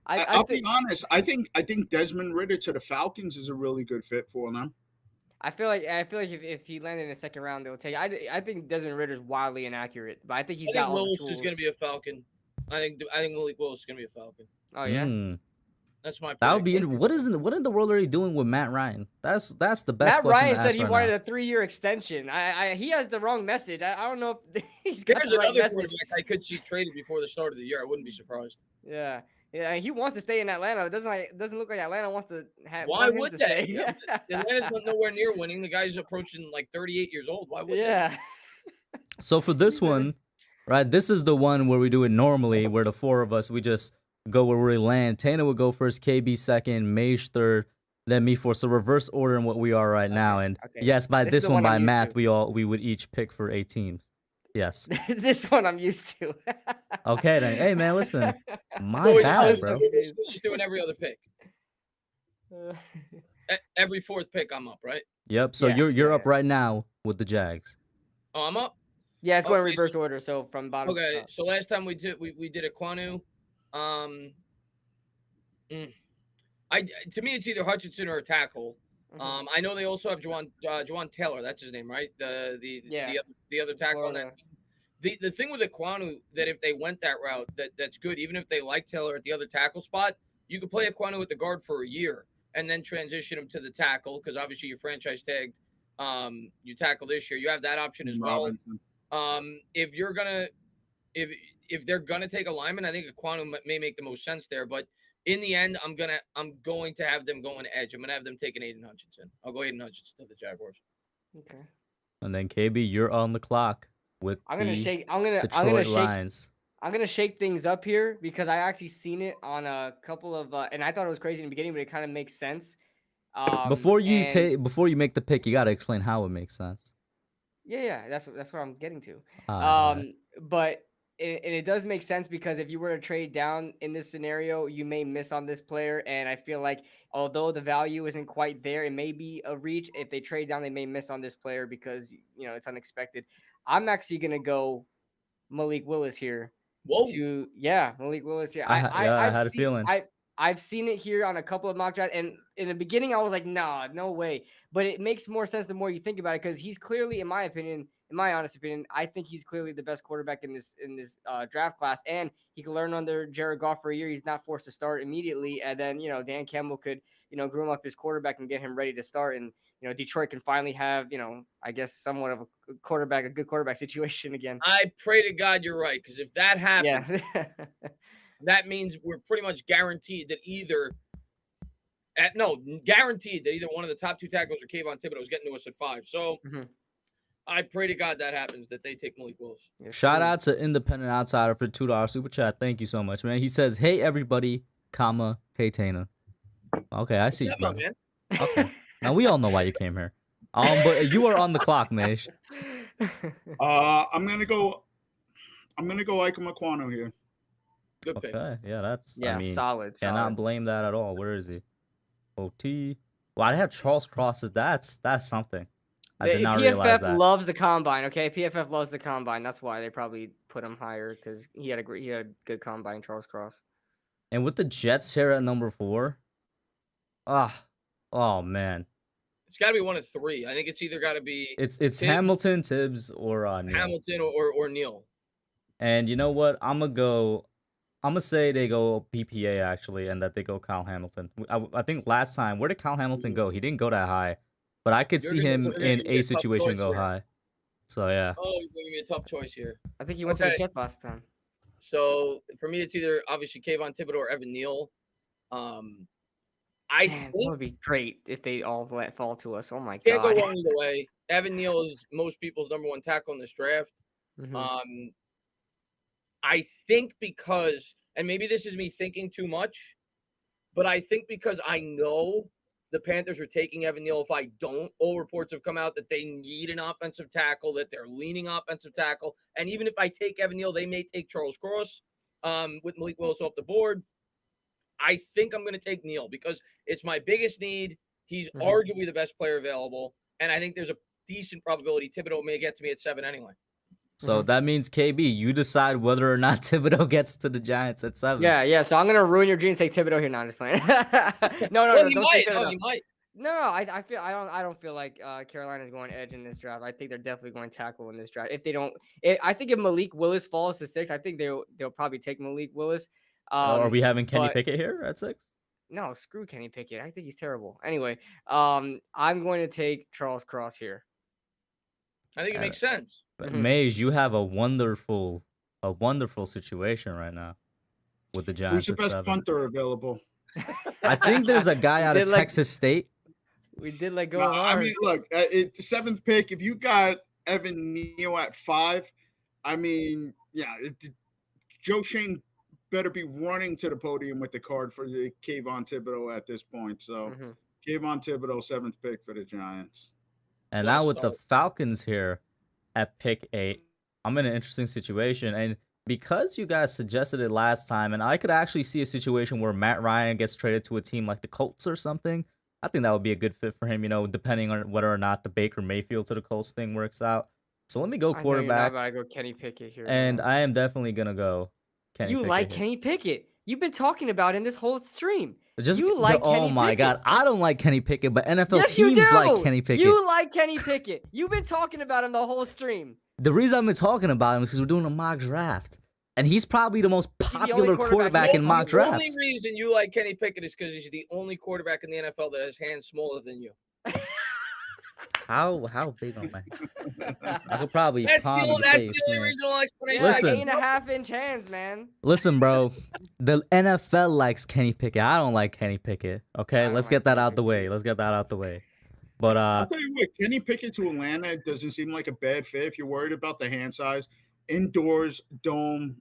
I'll be think honest. I think Desmond Ritter to the Falcons is a really good fit for them. I feel like if he landed in the second round, they'll take. I think Desmond Ritter's wildly inaccurate, but I think he's I got think all the Willis tools. is going to be a Falcon. I think Malik Willis is going to be a Falcon. Oh yeah. That's my. That would be prediction. interesting. What in the world are they doing with Matt Ryan? That's the best Matt question Ryan to said ask he right wanted now. a 3-year extension. He has the wrong message. I don't know if he's got There's the right another message. quarterback I could see traded before the start of the year. I wouldn't be surprised. Yeah. Yeah, he wants to stay in Atlanta. It doesn't look like Atlanta wants to have. Why want him would to they? stay. Atlanta's nowhere near winning. The guy's approaching like 38 years old. Why would Yeah. So for this one, right, this is the one where we do it normally, where the four of us, we just go where we land. Tana would go first, KB second, Mage third, then me fourth. So reverse order in what we are right now. And okay. yes, by This is this the one, one I'm by used math, to. we would each pick for 8 teams. Yes. This one I'm used to. Okay then. Hey man, listen. My So bad, bro. we're just doing every other pick. Every fourth pick, I'm up, right? Yep. So Yeah, you're up yeah. right now with the Jags. Oh, I'm up. Yeah, it's going in Okay. reverse order. So from bottom. to Okay, top. so last time we did Equanu. To me, it's either Hutchinson or a tackle. Mhm. I know they also have Juwan Taylor. That's his name, right? Yeah. The other tackle on Florida. that. The thing with Equanu, that if they went that route, that's good. Even if they like Taylor at the other tackle spot, you could play Equanu at the guard for a year and then transition him to the tackle because obviously you're franchise tagged. You tackle this year, you have that option as well. Robinson. If you're gonna if they're gonna take a lineman, I think Equanu may make the most sense there. But in the end, I'm going to have them going edge. I'm gonna have them taking Aiden Hutchinson. I'll go Aiden Hutchinson to the Jaguars. Okay. And then KB, you're on the clock with I'm gonna the shake. I'm gonna Detroit shake. Lions. I'm gonna shake things up here because I actually seen it on a couple of, and I thought it was crazy in the beginning, but it kind of makes sense. Before you and- make the pick, you gotta explain how it makes sense. Yeah, that's what I'm getting to. Alright. But it does make sense because if you were to trade down in this scenario, you may miss on this player, and I feel like although the value isn't quite there, it may be a reach. If they trade down, they may miss on this player because it's unexpected. I'm actually gonna go Malik Willis here. Whoa. Malik Willis here. I I've had a seen- feeling. I've seen it here on a couple of mock drafts, and in the beginning I was like, nah, no way. But it makes more sense the more you think about it because he's clearly, in my honest opinion, I think he's clearly the best quarterback in this draft class, and he can learn under Jared Goff for a year. He's not forced to start immediately, and then Dan Campbell could groom up his quarterback and get him ready to start, and Detroit can finally have I guess somewhat of a good quarterback situation again. I pray to God you're right because if that happens, Yeah. that means we're pretty much guaranteed that either one of the top 2 tackles or Kayvon Thibodeau is getting to us at 5. So Mhm. I pray to God that happens, that they take Malik Willis. Yes, Shout sir. out to Independent Outsider for $2 super chat. Thank you so much, man. He says, "Hey everybody, comma, hey Tana." Okay, I see you, What's up, brother. man? Okay. Now we all know why you came here. But you are on the clock, Mish. I'm gonna go Ike Maquano here. Good pick. Okay, yeah, that's. Yeah, I mean, solid. cannot blame that at all. Where is he? OT. Well, I have Charles Cross. That's something. I did not realize PFF that. loves the combine. Okay, PFF loves the combine. That's why they probably put him higher because he had a good combine. Charles Cross. And with the Jets here at number 4, oh man, It's got to be one of 3. I think it's either got to be it's Tibbs, Hamilton, Tibbs, or Neal. Hamilton or Neal. And you know what? I'm gonna say they go BPA actually, and that they go Kyle Hamilton. I think last time, where did Kyle Hamilton go? He didn't go that high, but I could see him in a situation go high. So yeah. Oh, you're giving me a tough choice here. I think he went to the Jets last time. So for me, it's either obviously Kayvon Thibodeau or Evan Neal. I Man, think that would be great if they all let fall to us. Oh my god. can't go wrong either way. Evan Neal is most people's number 1 tackle in this draft. Mhm. I think because, and maybe this is me thinking too much, but I think because I know the Panthers are taking Evan Neal. If I don't, all reports have come out that they need an offensive tackle, that they're leaning offensive tackle. And even if I take Evan Neal, they may take Charles Cross with Malik Willis off the board. I think I'm going to take Neal because it's my biggest need. He's arguably the best player available. And I think there's a decent probability Thibodeau may get to me at 7 anyway. So that means KB, you decide whether or not Thibodeau gets to the Giants at 7. Yeah. So I'm gonna ruin your dreams. Take Thibodeau here. No, I'm just playing. no. Well, Don't might. take Thibodeau. No, you might. No. I don't feel like Carolina's going edge in this draft. I think they're definitely going tackle in this draft. If they don't, I think if Malik Willis falls to 6, I think they'll probably take Malik Willis. Are we having Kenny Pickett here at 6? No, screw Kenny Pickett. I think he's terrible. Anyway, I'm going to take Charles Cross here. I think it makes sense. But Maze, you have a wonderful situation right now with the Giants. Who's the best punter available? I think there's a guy out of Texas State. We did let go of ours. I mean, look, 7th pick. If you got Evan Neal at 5, I mean, yeah, Joe Shane better be running to the podium with the card for the Kayvon Thibodeau at this point. So Kayvon Thibodeau, 7th pick for the Giants. And now with the Falcons here at pick 8, I'm in an interesting situation. And because you guys suggested it last time, and I could actually see a situation where Matt Ryan gets traded to a team like the Colts or something, I think that would be a good fit for him, depending on whether or not the Baker Mayfield to the Colts thing works out. So let me go quarterback. I go Kenny Pickett here. And I am definitely going to go Kenny Pickett. You like Kenny Pickett. You've been talking about in this whole stream. Oh my God. I don't like Kenny Pickett, but NFL teams like Kenny Pickett. You like Kenny Pickett. You've been talking about him the whole stream. The reason I've been talking about him is because we're doing a mock draft. And he's probably the most popular quarterback in mock drafts. The only reason you like Kenny Pickett is because he's the only quarterback in the NFL that has hands smaller than you. How big am I? I could probably that's the only reasonable explanation. Listen, 8.5-inch hands, man. Listen, bro. The NFL likes Kenny Pickett. I don't like Kenny Pickett. Okay, let's get that out the way. But I'll tell you what, Kenny Pickett to Atlanta doesn't seem like a bad fit if you're worried about the hand size. Indoors, dome.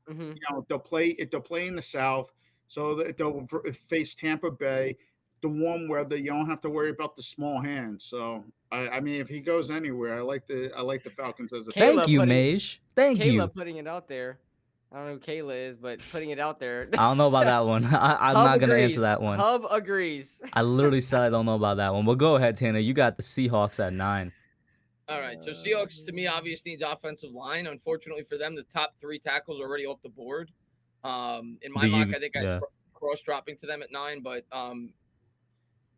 They'll play in the South, so they'll face Tampa Bay. The warm weather, you don't have to worry about the small hands. So I mean, if he goes anywhere, I like the Falcons as a. Thank you, Mage. Thank you. Kayla putting it out there. I don't know who Kayla is, but putting it out there. I don't know about that one. I'm not gonna answer that one. Hub agrees. I literally said I don't know about that one. But go ahead, Tanner. You got the Seahawks at 9. All right. So Seahawks to me obviously needs offensive line. Unfortunately for them, the top 3 tackles are already off the board. In my mock, I think I cross dropping to them at 9, but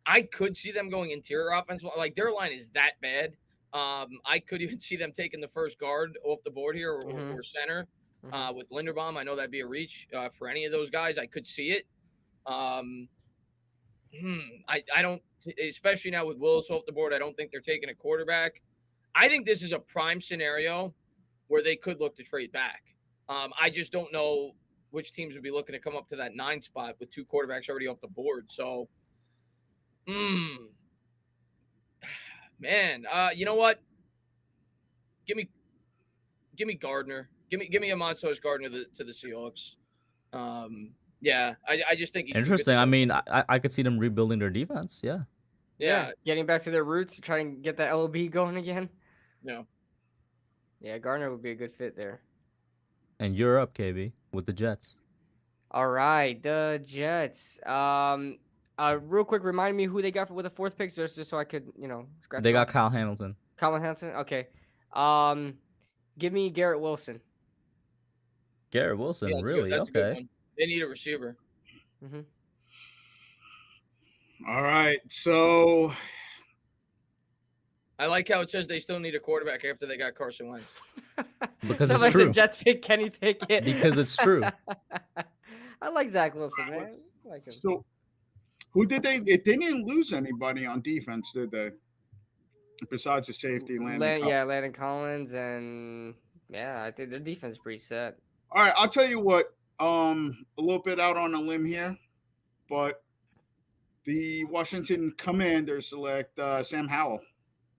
I could see them going interior offensive. Like their line is that bad. I could even see them taking the first guard off the board here or center with Linderbaum. I know that'd be a reach for any of those guys. I could see it. I don't, especially now with Willis off the board, I don't think they're taking a quarterback. I think this is a prime scenario where they could look to trade back. I just don't know which teams would be looking to come up to that 9 spot with 2 quarterbacks already off the board. So, man, you know what? Give me Gardner. Give me a Montrose Gardner to the Seahawks. Yeah, I just think he's interesting. I mean, I could see them rebuilding their defense. Yeah. Yeah. Getting back to their roots, trying to get that LOB going again. No. Yeah, Gardner would be a good fit there. And you're up, KB, with the Jets. All right, the Jets. Real quick, remind me who they got with the fourth pick, just so I could, scratch. They got off. Kyle Hamilton. Kyle Hamilton. Okay. Give me Garrett Wilson. Garrett Wilson, Yeah, that's really? good. That's a good Okay. one. They need a receiver. Mm-hmm. All right, so I like how it says they still need a quarterback after they got Carson Wentz. Because it's Somebody true. said Jets pick Kenny Pickett. Because it's true. I like Zach Wilson, man. I like him. So, who did they? They didn't lose anybody on defense, did they? Besides the safety, Landon. Landon Collins, and I think their defense is pretty set. All right, I'll tell you what. A little bit out on a limb here, but the Washington Commanders select Sam Howell.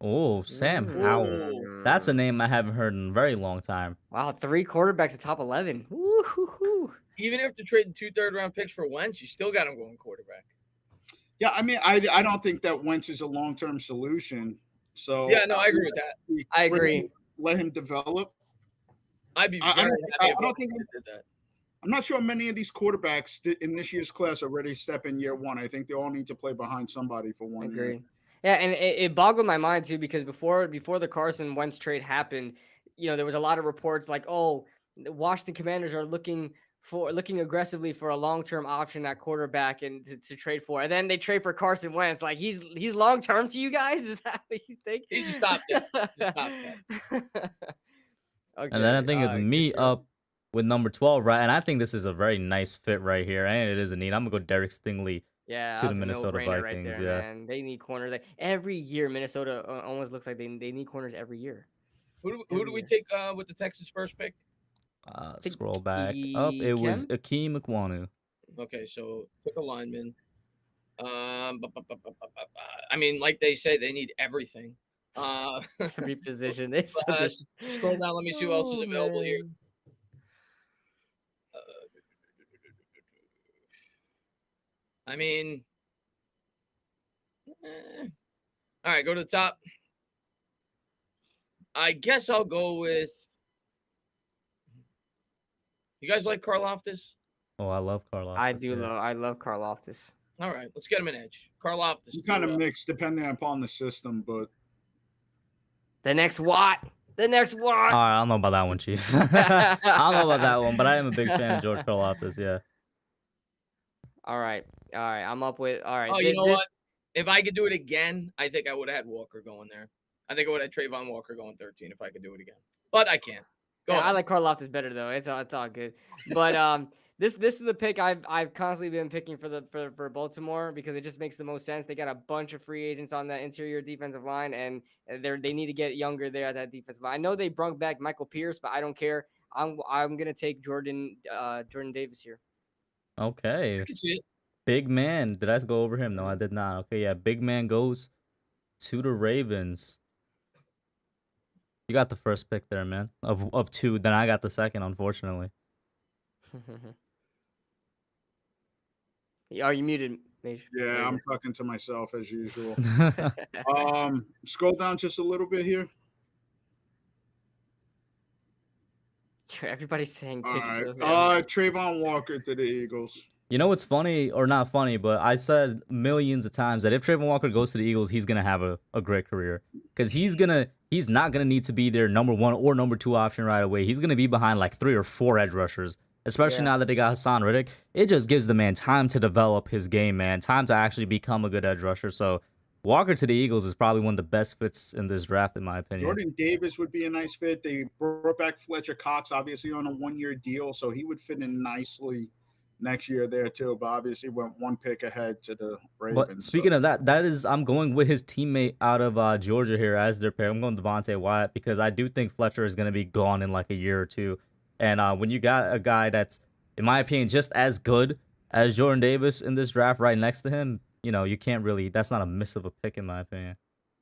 Oh, Sam Howell. That's a name I haven't heard in a very long time. Wow, 3 quarterbacks at top 11. Woo-hoo-hoo. Even after trading 2 third-round picks for Wentz, you still got him going quarterback. Yeah, I mean, I don't think that Wentz is a long-term solution. So yeah, no, I agree with that. I agree. Let him develop. I'd be very I happy if don't think Wentz did that. I'm not sure many of these quarterbacks in this year's class are ready to step in year one. I think they all need to play behind somebody for 1 year. Agree. Yeah, and it boggled my mind too, because before the Carson Wentz trade happened, there was a lot of reports like, oh, the Washington Commanders are looking aggressively for a long-term option at quarterback and to trade for. And then they trade for Carson Wentz. Like he's long-term to you guys? Is that what you think? He's a stopgap. Okay. And then I think it's me up with number 12, right? And I think this is a very nice fit right here. And it is a need. I'm going to go Derek Stingley to the Minnesota Vikings. Right there, man. They need corners. Like, every year, Minnesota almost looks like they need corners every year. Who do we take with the Texans' first pick? Scroll back up. It was Akeem Ekwonu. Okay, so took a lineman. I mean, like they say, they need everything. Every position. Scroll down. Let me see who else is available here. I mean, all right, go to the top. I guess I'll go with. You guys like Karlaftis? Oh, I love Karlaftis. I do. I love Karlaftis. All right, let's get him an edge. Karlaftis. You kind of mixed depending upon the system, but the next Watt. All right, I don't know about that one, Chief. I don't know about that one, but I am a big fan of George Karlaftis. Yeah. All right. I'm up with. All right. Oh, you know what? If I could do it again, I think I would have had Walker going there. I think I would have had Trayvon Walker going 13 if I could do it again. But I can't. I like Karlaftis better though. It's all good. But this is the pick I've constantly been picking for Baltimore, because it just makes the most sense. They got a bunch of free agents on that interior defensive line, and they need to get younger there at that defensive line. I know they brought back Michael Pierce, but I don't care. I'm gonna take Jordan Davis here. Okay. I can see it. Big man. Did I go over him? No, I did not. Okay, yeah. Big man goes to the Ravens. You got the first pick there, man. Of 2. Then I got the second, unfortunately. Are you muted, Mage? Yeah, I'm talking to myself as usual. Scroll down just a little bit here. Everybody's saying. All right. Trayvon Walker to the Eagles. You know what's funny, or not funny, but I said millions of times that if Trayvon Walker goes to the Eagles, he's gonna have a great career, because he's not gonna need to be their number 1 or number 2 option right away. He's gonna be behind like 3 or 4 edge rushers, especially now that they got Hassan Riddick. It just gives the man time to develop his game, man, time to actually become a good edge rusher. So Walker to the Eagles is probably one of the best fits in this draft, in my opinion. Jordan Davis would be a nice fit. They brought back Fletcher Cox, obviously on a 1-year deal, so he would fit in nicely next year there too, but obviously went 1 pick ahead to the Ravens. But speaking of that is, I'm going with his teammate out of Georgia here as their pair. I'm going Devontae Wyatt, because I do think Fletcher is going to be gone in like a year or 2. And when you got a guy that's, in my opinion, just as good as Jordan Davis in this draft right next to him, you can't really, that's not a miss of a pick, in my opinion.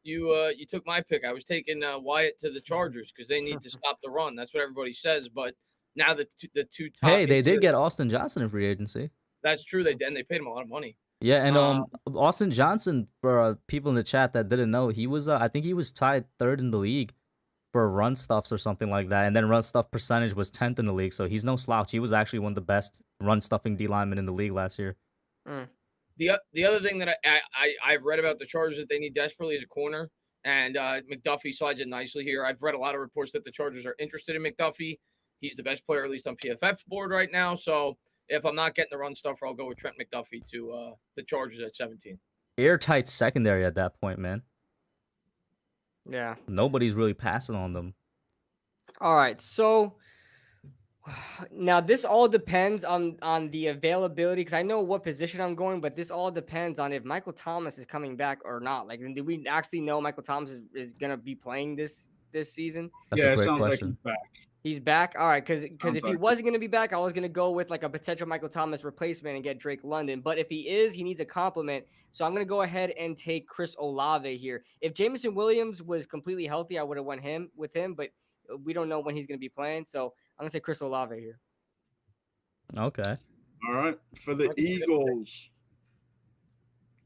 You took my pick. I was taking Wyatt to the Chargers because they need to stop the run. That's what everybody says, but now the two top. Hey, they did get Austin Johnson in free agency. That's true. They did, and they paid him a lot of money. Yeah, and Austin Johnson, for people in the chat that didn't know, he was I think he was tied third in the league for run stuffs or something like that, and then run stuff percentage was 10th in the league, so he's no slouch. He was actually one of the best run stuffing D linemen in the league last year. The other thing that I've read about the Chargers that they need desperately is a corner, and McDuffie slides in nicely here. I've read a lot of reports that the Chargers are interested in McDuffie. He's the best player, at least on PFF's board right now. So if I'm not getting the run stuffer, I'll go with Trent McDuffie to the Chargers at 17. Airtight secondary at that point, man. Yeah. Nobody's really passing on them. All right, so now this all depends on the availability, because I know what position I'm going, but this all depends on if Michael Thomas is coming back or not. Like, do we actually know Michael Thomas is gonna be playing this season? That's Yeah, a it great sounds like question. he's back. He's back. All right, because Sounds if he like wasn't going to be back, I was going to go with like a potential Michael Thomas replacement and get Drake London. But if he is, he needs a compliment. So I'm going to go ahead and take Chris Olave here. If Jameson Williams was completely healthy, I would have went with him, but we don't know when he's going to be playing. So I'm going to say Chris Olave here. Okay. All right, for the Eagles.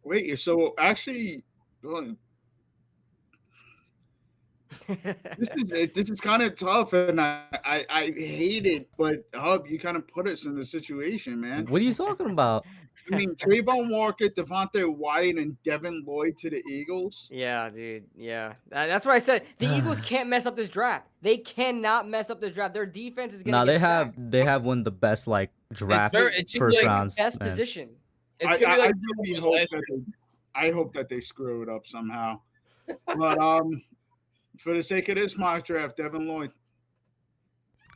Wait, so actually, this is kind of tough, and I hate it. But Hub, you kind of put us in the situation, man. What are you talking about? I mean, Trayvon Walker, Devontae Wyatt, and Devin Lloyd to the Eagles. Yeah, dude. Yeah, that's what I said. The Eagles can't mess up this draft. They cannot mess up this draft. Their defense is gonna. They have one of the best like draft It seems first like rounds. best man. position. It's gonna be I like really hope I hope that they screw it up somehow. But for the sake of this mock draft, Devin Lloyd.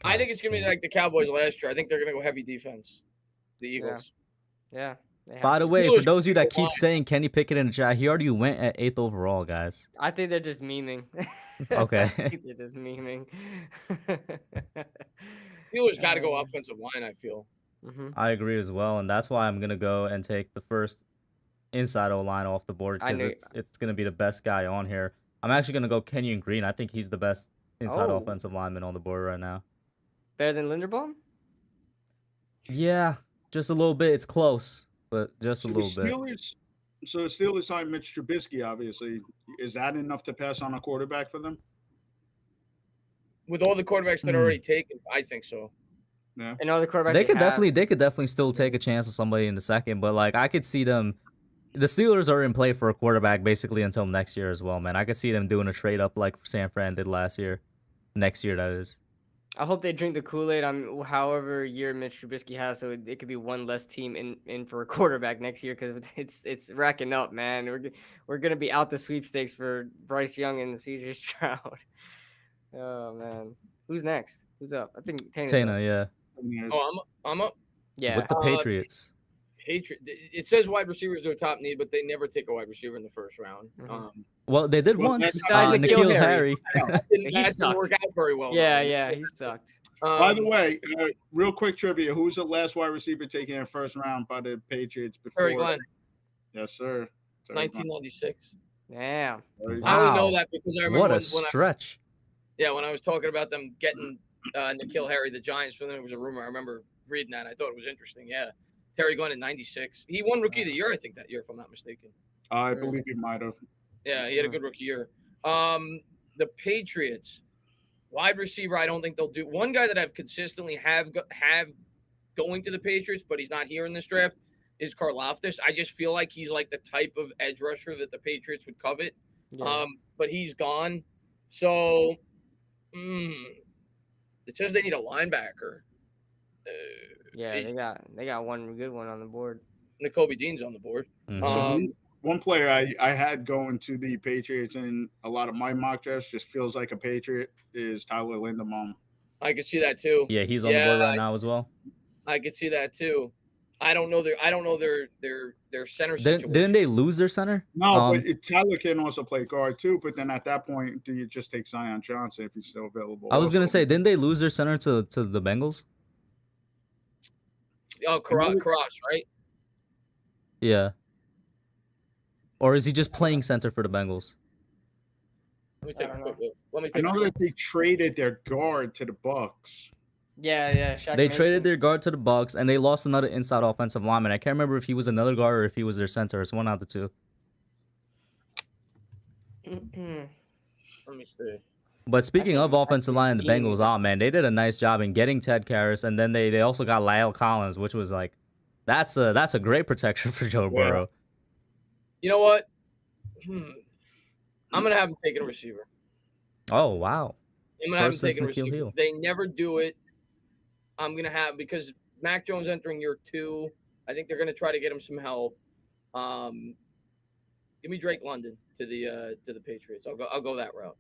I think it's gonna be like the Cowboys last year. I think they're gonna go heavy defense. The Eagles. Yeah. By the way, for those of you that keep saying Kenny Pickett in the chat, he already went at 8th overall, guys. I think they're just memeing. Okay. I think they're just memeing. Steelers got to go offensive line, I feel. I agree as well, and that's why I'm gonna go and take the first inside O line off the board because it's gonna be the best guy on here. I'm actually gonna go Kenyan Green. I think he's the best inside offensive lineman on the board right now. Better than Linderbaum? Yeah, just a little bit. It's close, but just a little bit. So the Steelers signed Mitch Trubisky, obviously. Is that enough to pass on a quarterback for them? With all the quarterbacks that are already taken, I think so. Yeah. And all the quarterbacks they could definitely still take a chance on somebody in the second, but like I could see them. The Steelers are in play for a quarterback basically until next year as well, man. I could see them doing a trade up like San Fran did last year. Next year, that is. I hope they drink the Kool-Aid on however year Mitch Trubisky has, so it could be one less team in for a quarterback next year, because it's racking up, man. We're gonna be out the sweepstakes for Bryce Young and CJ Stroud. Oh man, who's next? Who's up? I think Tana, yeah. Oh, I'm up. Yeah, with the Patriots. It says wide receivers their top need, but they never take a wide receiver in the first round. Well, they did once. N'Keal Harry. That didn't work out very well. Yeah, he sucked. By the way, real quick trivia: who's the last wide receiver taken in the first round by the Patriots before? Terry Glenn. Yes, sir. 1996. Damn. Wow. I only know that because I remember what a stretch. When I was talking about them getting N'Keal Harry, the Giants, for them, it was a rumor. I remember reading that. I thought it was interesting. Yeah. Terry Glenn in 96. He won Rookie of the Year, I think, that year, if I'm not mistaken. I believe he might have. Yeah, he had a good rookie year. The Patriots, wide receiver, I don't think they'll do. One guy that I've consistently have going to the Patriots, but he's not here in this draft, is Karlaftis. I just feel like he's like the type of edge rusher that the Patriots would covet. Yeah. But he's gone. So it says they need a linebacker. Yeah, they got one good one on the board. N'Kobe Dean's on the board. Mm-hmm. One player I had going to the Patriots in a lot of my mock drafts just feels like a Patriot is Tyler Linderbaum. I could see that too. Yeah, he's on the board right now as well. I could see that too. I don't know their center situation. Didn't they lose their center? No, but Tyler can also play guard too. But then at that point, do you just take Zion Johnson if he's still available? I was gonna say, didn't they lose their center to the Bengals? Oh, Cross, right? Yeah. Or is he just playing center for the Bengals? Let me take a quick look. I know that they traded their guard to the Bucks. Yeah. Shaq They Mason. traded their guard to the Bucks, and they lost another inside offensive lineman. I can't remember if he was another guard or if he was their center. It's one out of the two. Let me see. But speaking of offensive line and the Team. Bengals, oh man, they did a nice job in getting Ted Karras, and then they also got Lyle Collins, which was like, that's a great protection for Joe Yeah. Burrow. You know what? I'm gonna have him taking a receiver. Oh wow. I'm gonna have him First since taking a Nikhil receiver. Hill. They never do it. I'm gonna have because Mac Jones entering year 2. I think they're gonna try to get him some help. Give me Drake London to the Patriots. I'll go that route.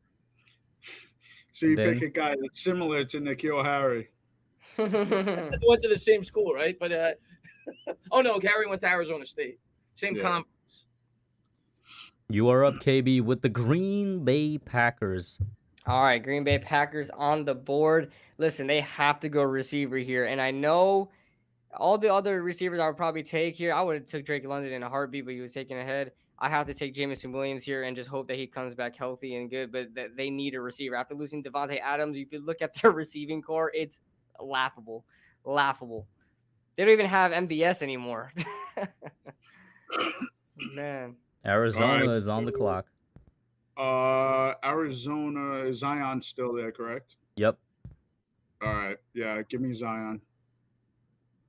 So you Then- pick a guy that's similar to Nikhil Harry. They went to the same school, right? But oh no, Harry went to Arizona State. Same Yeah. conference. You are up, KB, with the Green Bay Packers. All right, Green Bay Packers on the board. Listen, they have to go receiver here, and I know all the other receivers I would probably take here. I would have took Drake London in a heartbeat, but he was taken ahead. I have to take Jameson Williams here and just hope that he comes back healthy and good. But they need a receiver after losing Devontae Adams. If you look at their receiving core, it's laughable. They don't even have MVS anymore. Man. Arizona All right. is on the clock. Arizona, is Zion still there, correct? Yep. All right. Yeah, give me Zion.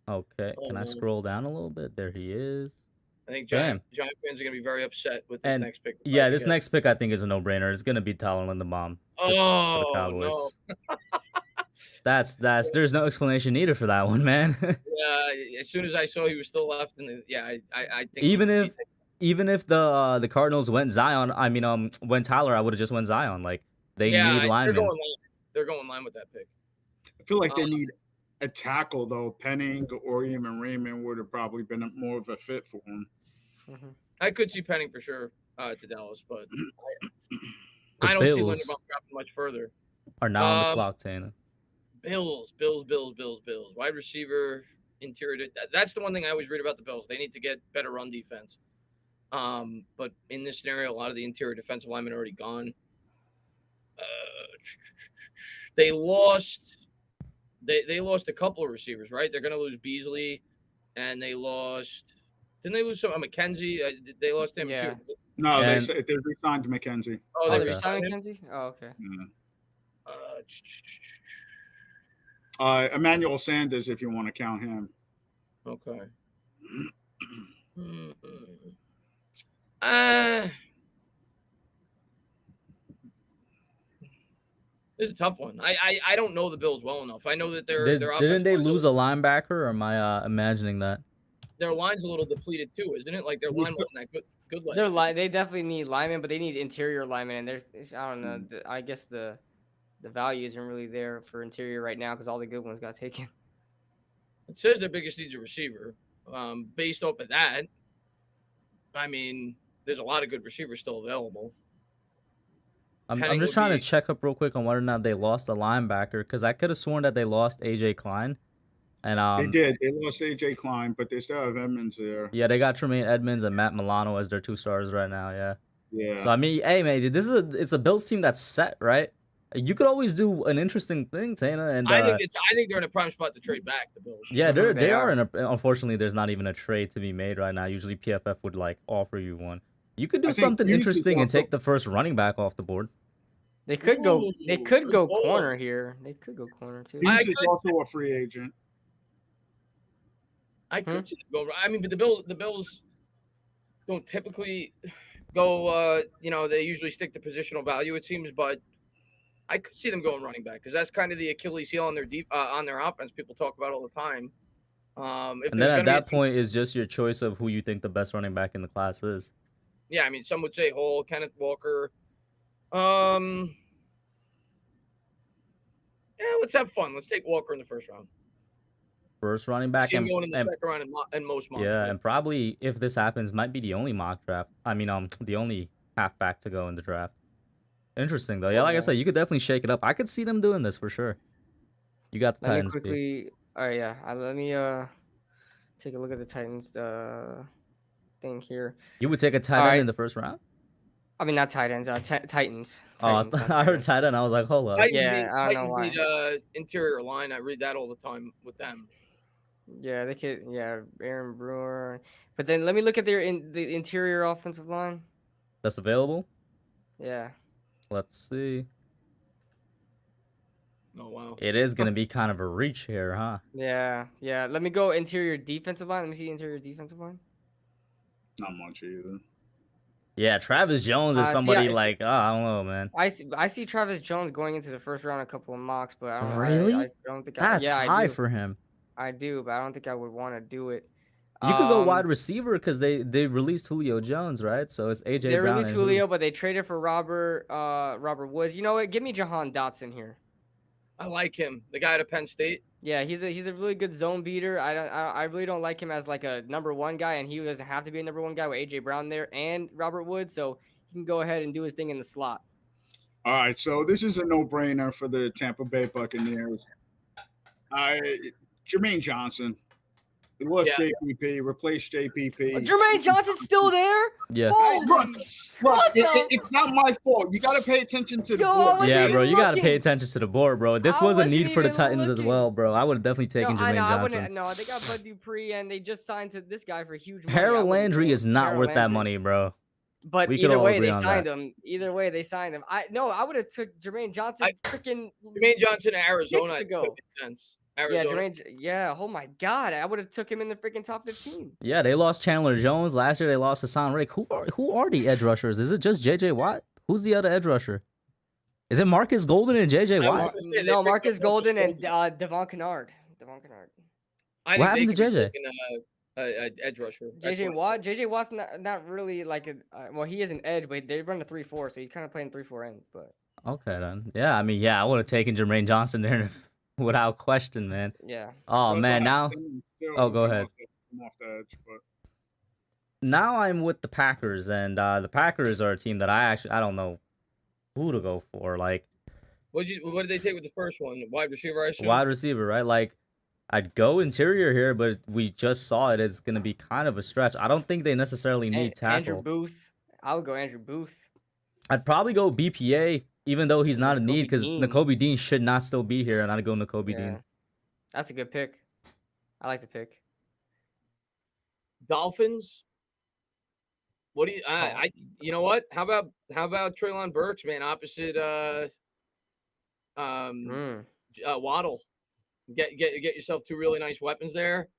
Okay. Can I scroll down a little bit? There he is. I think Giant fans are gonna be very upset with this And next pick. yeah, this next pick I think is a no-brainer. It's gonna be Tyler Linderbaum for the Oh Cowboys. no! That's there's no explanation neither for that one, man. Yeah, as soon as I saw he was still left, and I think even if the Cardinals went Zion, went Tyler, I would have just went Zion. Like they need linemen. They're going line with that pick. I feel like they need a tackle though. Penning or even Raymond would have probably been more of a fit for him. I could see Penning for sure to Dallas, but The I don't see Bills Linderbaum dropping much further. are now on the clock, Tana. Bills. Wide receiver, interior. That's the one thing I always read about the Bills. They need to get better run defense. But in this scenario, a lot of the interior defensive linemen are already gone. They lost a couple of receivers, right? They're going to lose Beasley, and they lost. Didn't they lose some? McKenzie. They lost him too. No, And- they re-signed McKenzie. Oh, they Okay. re-signed him? McKenzie? Oh, okay. Yeah. Emmanuel Sanders, if you want to count him. Okay. This is a tough one. I don't know the Bills well enough. I know that their Didn't they lose a linebacker, or am I imagining that? Their line's a little depleted too, isn't it? Like their line wasn't that good last year. They definitely need linemen, but they need interior linemen. And I don't know. I guess the value isn't really there for interior right now because all the good ones got taken. It says their biggest need's a receiver. Based off of that, I mean, there's a lot of good receivers still available. I'm Penning just would trying be- to check up real quick on whether or not they lost a linebacker, because I could have sworn that they lost AJ Klein. And They did. They lost AJ Klein, but they still have Edmonds there. yeah, they got Tremaine Edmonds and Matt Milano as their two stars right now. Yeah. Yeah. So I mean, hey man, it's a Bills team that's set, right? You could always do an interesting thing, Tana. And I think they're in a prime spot to trade back the Bills. yeah, They they are are. in a. Unfortunately, there's not even a trade to be made right now. Usually, PFF would like offer you one. You could do I think something Hughes is interesting and also- take the first running back off the board. They could go. They Ooh, could good go ball. corner here. They could go corner too. I Hughes is could- also a free agent. I could see them go. I mean, but the Bills don't typically go. They usually stick to positional value, it seems. But I could see them going running back because that's kind of the Achilles heel on their offense. People talk about all the time. And then at that point, is just your choice of who you think the best running back in the class is. yeah, I mean, some would say Hall, Kenneth Walker. Yeah, let's have fun. Let's take Walker in the first round. First running back, See him and, going in the and second round in most mocks. yeah, right? and probably if this happens, might be the only mock draft. I mean, the only halfback to go in the draft. Interesting though. Yeah, like I said, you could definitely shake it up. I could see them doing this for sure. You got the Let me Titans pick. quickly. All right, yeah. Let me take a look at the Titans thing here. You would take a tight end Alright. in the first round? I mean, not tight ends. Titans. Oh, I, Titans, not I heard ends. tight end. I was like, hold up. Yeah, I don't know Titans why. need interior line. I read that all the time with them. Yeah, they could. Yeah, Aaron Brewer. But then let me look at the interior offensive line. That's available. Yeah. Let's see. Oh wow. It is gonna be kind of a reach here, huh? Yeah. Yeah. Let me go interior defensive line. Let me see interior defensive line. Not much either. Yeah, Travis Jones is See, somebody like, I don't know, man. I see Travis Jones going into the first round a couple of mocks, but I don't know. Really? I don't think. That's Yeah, I high do. for him. I do, but I don't think I would want to do it. You could go wide receiver because they released Julio Jones, right? So it's AJ They Brown released and Julio, but they traded for Robert Woods. You know what? Give me Jahan Dotson here. I like him. The guy at Penn State. Yeah, he's a really good zone beater. I really don't like him as like a number one guy, and he doesn't have to be a number one guy with AJ Brown there and Robert Woods, so he can go ahead and do his thing in the slot. All right, so this is a no-brainer for the Tampa Bay Buccaneers. Jermaine Johnson. He lost JPP, replaced JPP. Jermaine Johnson's still there? Yeah. It's not my fault. You got to pay attention to the board. Yeah, bro, you got to pay attention to the board, bro. This was a need for the Titans as well, bro. I would have definitely taken Jermaine Johnson. No, they got Bud Dupree, and they just signed to this guy for huge money. Harold Landry is not worth that money, bro. But either way, they signed him. Either way, they signed him. I would have took Jermaine Johnson Jermaine Johnson to Arizona. To go. Arizona. Yeah, oh my God. I would have took him in the freaking top 15. Yeah, they lost Chandler Jones. Last year they lost Hassan Reddick. Who are the edge rushers? Is it just JJ Watt? Who's the other edge rusher? Is it Marcus Golden and JJ Watt? No, Marcus Golden and Devon Kennard. What happened to JJ? Edge rusher. JJ Watt. JJ Watt's not really like well, he is an edge, but they run a 3-4, so he's kind of playing 3-4 end. But okay then. Yeah, I mean, I would have taken Jermaine Johnson there without question, man. Yeah. Oh man, now. Oh, go ahead. I'm off the edge, but now I'm with the Packers, and the Packers are a team that I don't know who to go for. Like, what did they take with the first one? Wide receiver, I assume? Wide receiver, right? Like, I'd go interior here, but we just saw it. It's gonna be kind of a stretch. I don't think they necessarily need tackle. Andrew Booth. I would go Andrew Booth. I'd probably go BPA, even though he's not a need, because Nakobe Dean should not still be here, and I'd go Nakobe Dean. That's a good pick. I like the pick. Dolphins. What do you? You know what? How about Treylon Burks, man? Opposite Waddle. Get yourself two really nice weapons there.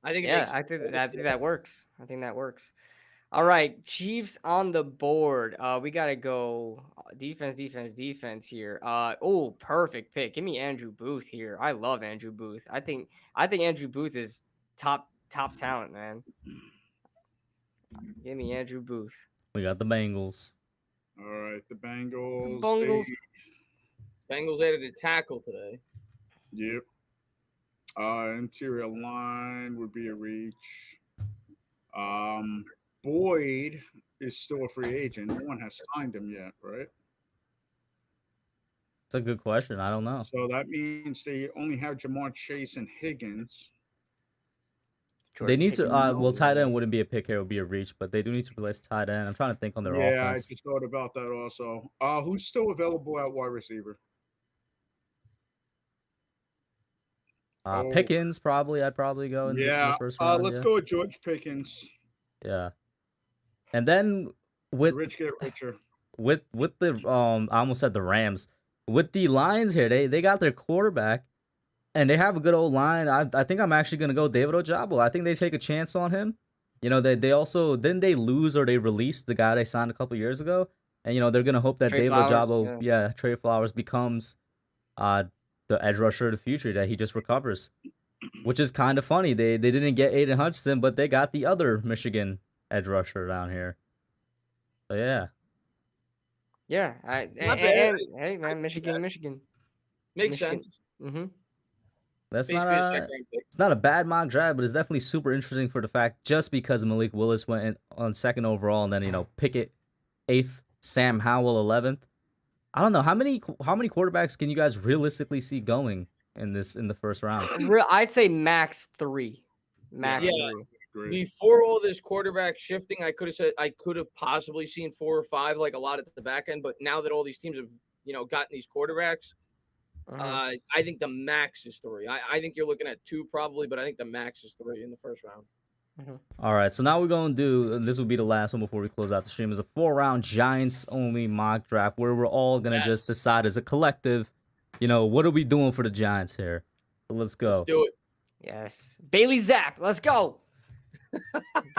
I think. I think that works. I think that works. All right, Chiefs on the board. We gotta go defense here. Oh, perfect pick. Give me Andrew Booth here. I love Andrew Booth. I think Andrew Booth is top talent, man. Give me Andrew Booth. We got the Bengals. All right, the Bengals. Bengals added a tackle today. Yep. Interior line would be a reach. Boyd is still a free agent. No one has signed him yet, right? It's a good question. I don't know. So that means they only have Jamar Chase and Higgins. They need to. Well, tight end wouldn't be a pick here; it would be a reach. But they do need to replace tight end. I'm trying to think on their offense. Yeah, I just thought about that also. Who's still available at wide receiver? Pickens probably. I'd probably go in the first round. Let's go with George Pickens. Yeah, and then with the rich get richer. With the I almost said the Rams. With the Lions here, they got their quarterback, and they have a good old line. I think I'm actually gonna go David Ojabo. I think they take a chance on him. You know, they also didn't they lose or they released the guy they signed a couple years ago, and they're gonna hope that David Ojabo, Trey Flowers becomes the edge rusher of the future, that he just recovers, which is kind of funny. They didn't get Aiden Hutchinson, but they got the other Michigan edge rusher down here. So yeah. Yeah, hey man, Michigan. Makes sense. Mm-hmm. It's not a bad mock draft, but it's definitely super interesting for the fact just because Malik Willis went on second overall, and then Pickett 8th, Sam Howell 11th. I don't know how many quarterbacks can you guys realistically see going in the first round? I'd say max 3. Max 3. Before all this quarterback shifting, I could have said I could have possibly seen 4 or 5, like a lot at the back end. But now that all these teams have, gotten these quarterbacks, I think the max is 3. I think you're looking at 2 probably, but I think the max is 3 in the first round. All right, so now we're going to do, and this will be the last one before we close out the stream, is a 4-round Giants-only mock draft where we're all going to just decide as a collective, what are we doing for the Giants here? So let's go. Let's do it. Yes. Bailey Zapp, let's go.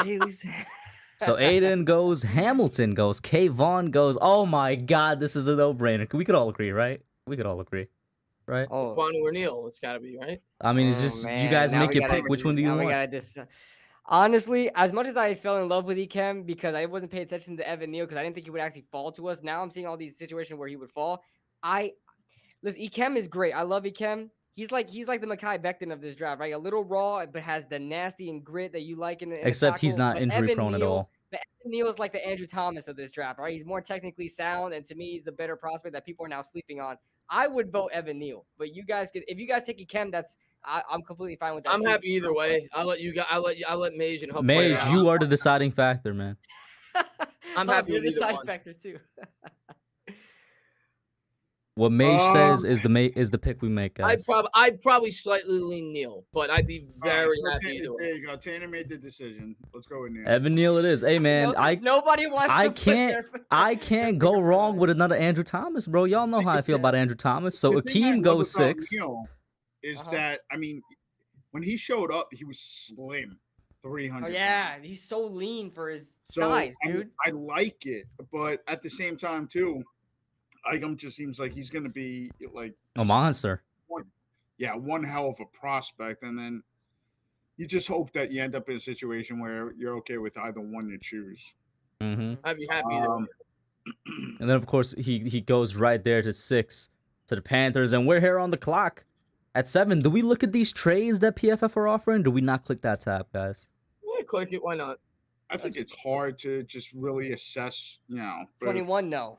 Bailey Zapp. So Aiden goes, Hamilton goes, Kayvon goes. Oh my God, this is a no-brainer. We could all agree, right? We could all agree, right? Oh, Kwanu or Neal, it's got to be, right? I mean, it's just you guys Now make we your gotta- pick. Which one do you now we want? gotta Honestly, as much as I fell in love with Ekem because I wasn't paying attention to Evan Neal because I didn't think he would actually fall to us. Now I'm seeing all these situations where he would fall. Listen, Ekem is great. I love Ekem. He's like the Mekhi Becton of this draft, right? A little raw, but has the nasty and grit that you like in a Except he's tackle. not But injury Evan prone at Neal- all. But Evan Neal is like the Andrew Thomas of this draft, right? He's more technically sound, and to me, he's the better prospect that people are now sleeping on. I would vote Evan Neal, but if you guys take Ekem, I'm completely fine with that. I'm too. happy either way. I'll let you guys. I'll let Mage and Hub. Mage, you are the deciding factor, man. I'm Oh, happy you're with the either side one. factor too. What Mage says is the pick we make, guys. I'd probably slightly lean Neal, but I'd be very happy either way. There you go. Tanner made the decision. Let's go with Neal. Evan Neal, it is. Hey man, Nobody wants. I to put can't their- I can't go wrong with another Andrew Thomas, bro. Y'all know how I feel about Andrew Thomas. So The thing I Akeem love goes about 6. Neal is that when he showed up, he was slim, 300. Oh yeah, he's so lean for his So, size, I mean, dude. I like it, but at the same time too, Igum just seems like he's gonna be like A monster. one hell of a prospect, and then you just hope that you end up in a situation where you're okay with either one you choose. Mm-hmm. I'd be happy either way. And then of course he goes right there to 6 to the Panthers, and we're here on the clock at 7. Do we look at these trades that PFF are offering? Do we not click that tab, guys? Yeah, click it. Why not? I think it's hard to just really assess, but 21, no.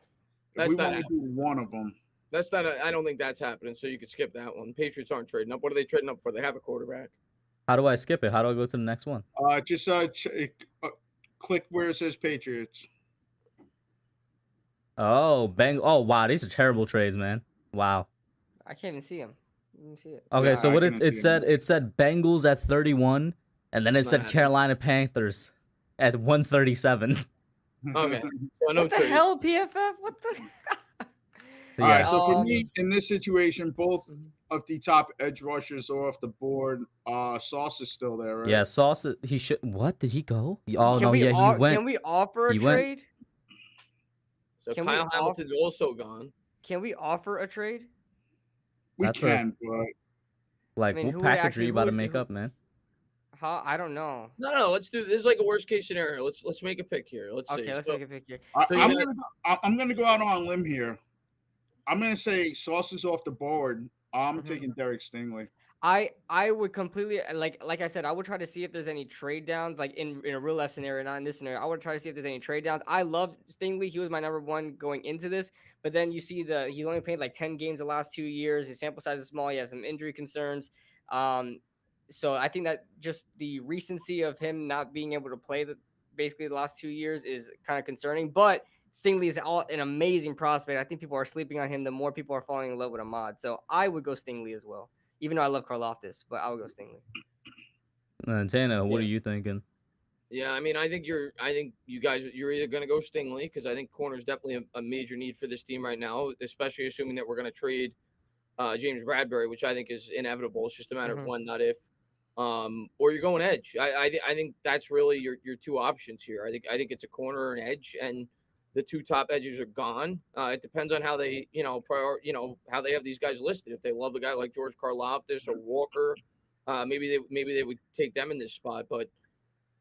if we That's not want to do one of them. That's not. I don't think that's happening. So you could skip that one. Patriots aren't trading up. What are they trading up for? They have a quarterback. How do I skip it? How do I go to the next one? Just click where it says Patriots. Oh, Oh, wow, these are terrible trades, man. Wow. I can't even see him. Let me see it. Okay, Yeah, so I what couldn't it see said, him. it said Bengals at 31, and then it Not said happening. Carolina Panthers at 137. Okay. So no What the trade. hell, PFF? What the? All right, Yeah. so for me, in this situation, both Mhm. of the top edge rushers are off the board. Sauce is still there, right? Yeah, Sauce, he should. What? Did he go? Oh, Can no, we yeah, he went. Can we offer a He went. trade? So Can we Kyle off- Hamilton's also gone. Can we offer a trade? We That's a- can, but Like, I mean, what who would package are actually- you who about to would- make who- up, man? How? I don't know. No. Let's do this. Is like a worst case scenario. Let's make a pick here. Let's see. Okay, let's So- make a pick here. I, So you I'm, got- I'm gonna go out on a limb here. I'm gonna say Sauce is off the board. I'm Mhm. taking Derek Stingley. I would completely like I said, I would try to see if there's any trade downs, like in a real life scenario, not in this scenario. I would try to see if there's any trade downs. I love Stingley. He was my number 1 going into this, but then you see he's only played like 10 games the last 2 years. His sample size is small. He has some injury concerns. So I think that just the recency of him not being able to play basically the last 2 years is kind of concerning. But Stingley is an amazing prospect. I think people are sleeping on him. The more people are falling in love with Ahmad, so I would go Stingley as well. Even though I love Karlaftis, but I would go Stingley. And Tana, what are Yeah. you thinking? Yeah, I mean, I think you guys, you're either going to go Stingley because I think corner is definitely a major need for this team right now, especially assuming that we're going to trade James Bradbury, which I think is inevitable. It's just a matter of when, not if. Or you're going edge. I think that's really your 2 options here. I think it's a corner or an edge, and the 2 top edges are gone. It depends on how they, how they have these guys listed. If they love a guy like George Karlaftis or Walker, maybe they would take them in this spot. But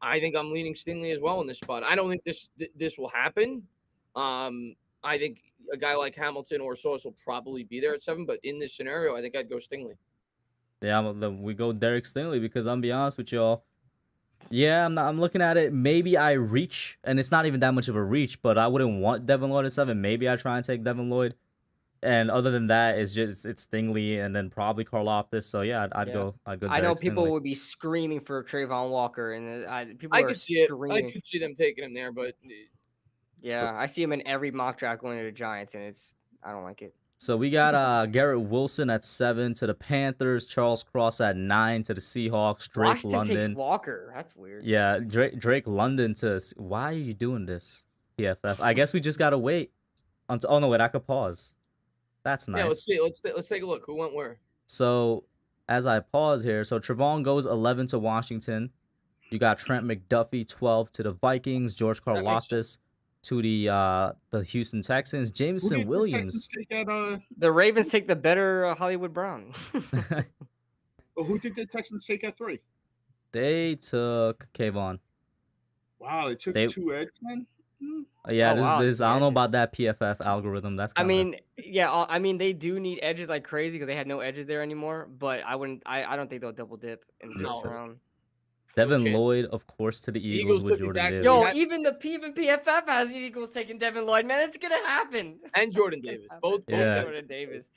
I think I'm leaning Stingley as well in this spot. I don't think this will happen. I think a guy like Hamilton or Sauce will probably be there at 7, but in this scenario, I think I'd go Stingley. Yeah, we go Derek Stingley because I'm be honest with y'all. Yeah, I'm looking at it. Maybe I reach, and it's not even that much of a reach, but I wouldn't want Devin Lloyd at 7. Maybe I try and take Devin Lloyd And other than that, it's Stingley and then probably Karlaftis. So yeah, I'd Yeah. go I know Derek people Stingley. would be screaming for Trayvon Walker, and people I are could see it. I screaming. could see them taking him there, but Yeah, I see him in every mock draft going to the Giants, and I don't like it. So we got Garrett Wilson at 7 to the Panthers, Charles Cross at 9 to the Seahawks, Drake Washington takes London. Walker. That's weird. Yeah, Drake London to. Why are you doing this, PFF? I guess we just gotta wait. Oh no, wait, I could pause. That's nice. yeah, let's see. Let's take a look. Who went where? So as I pause here, so Trevon goes 11 to Washington. You got Trent McDuffie 12 to the Vikings, George That makes Karlaftis to the Houston Texans, Who Jameson did the Williams. Texans take at, The Ravens take the better Hollywood Brown. who did the Texans take at 3? They took Kayvon. Wow, they took They- 2 edgemen. Yeah, Oh, wow, this I don't know edges. about that PFF algorithm. That's I kinda, mean, yeah, I mean they do need edges like crazy because they had no edges there anymore. But I don't think they'll double dip in the No. first round. Devin chance. Lloyd, of course, to the Eagles Eagles with took Jordan exactly- Davis. Yo, That- even the PFF has the Eagles taking Devin Lloyd. Man, it's gonna happen. And Jordan Davis. Both Yeah. guys. Jordan Davis.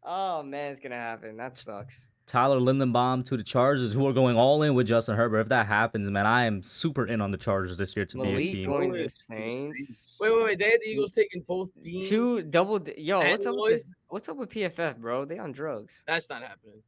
Oh man, it's gonna happen. That sucks. Tyler Lindenbaum to the Chargers, who are going all in with Justin Herbert. If that happens, man, I am super in on the Chargers this year to be a Malik team. going to the Yes, to the Saints. Wait. They had the Eagles taking both Dean. Two double. Yo, and what's up with Lloyd? this? What's up with PFF, bro? They on drugs. That's not happening.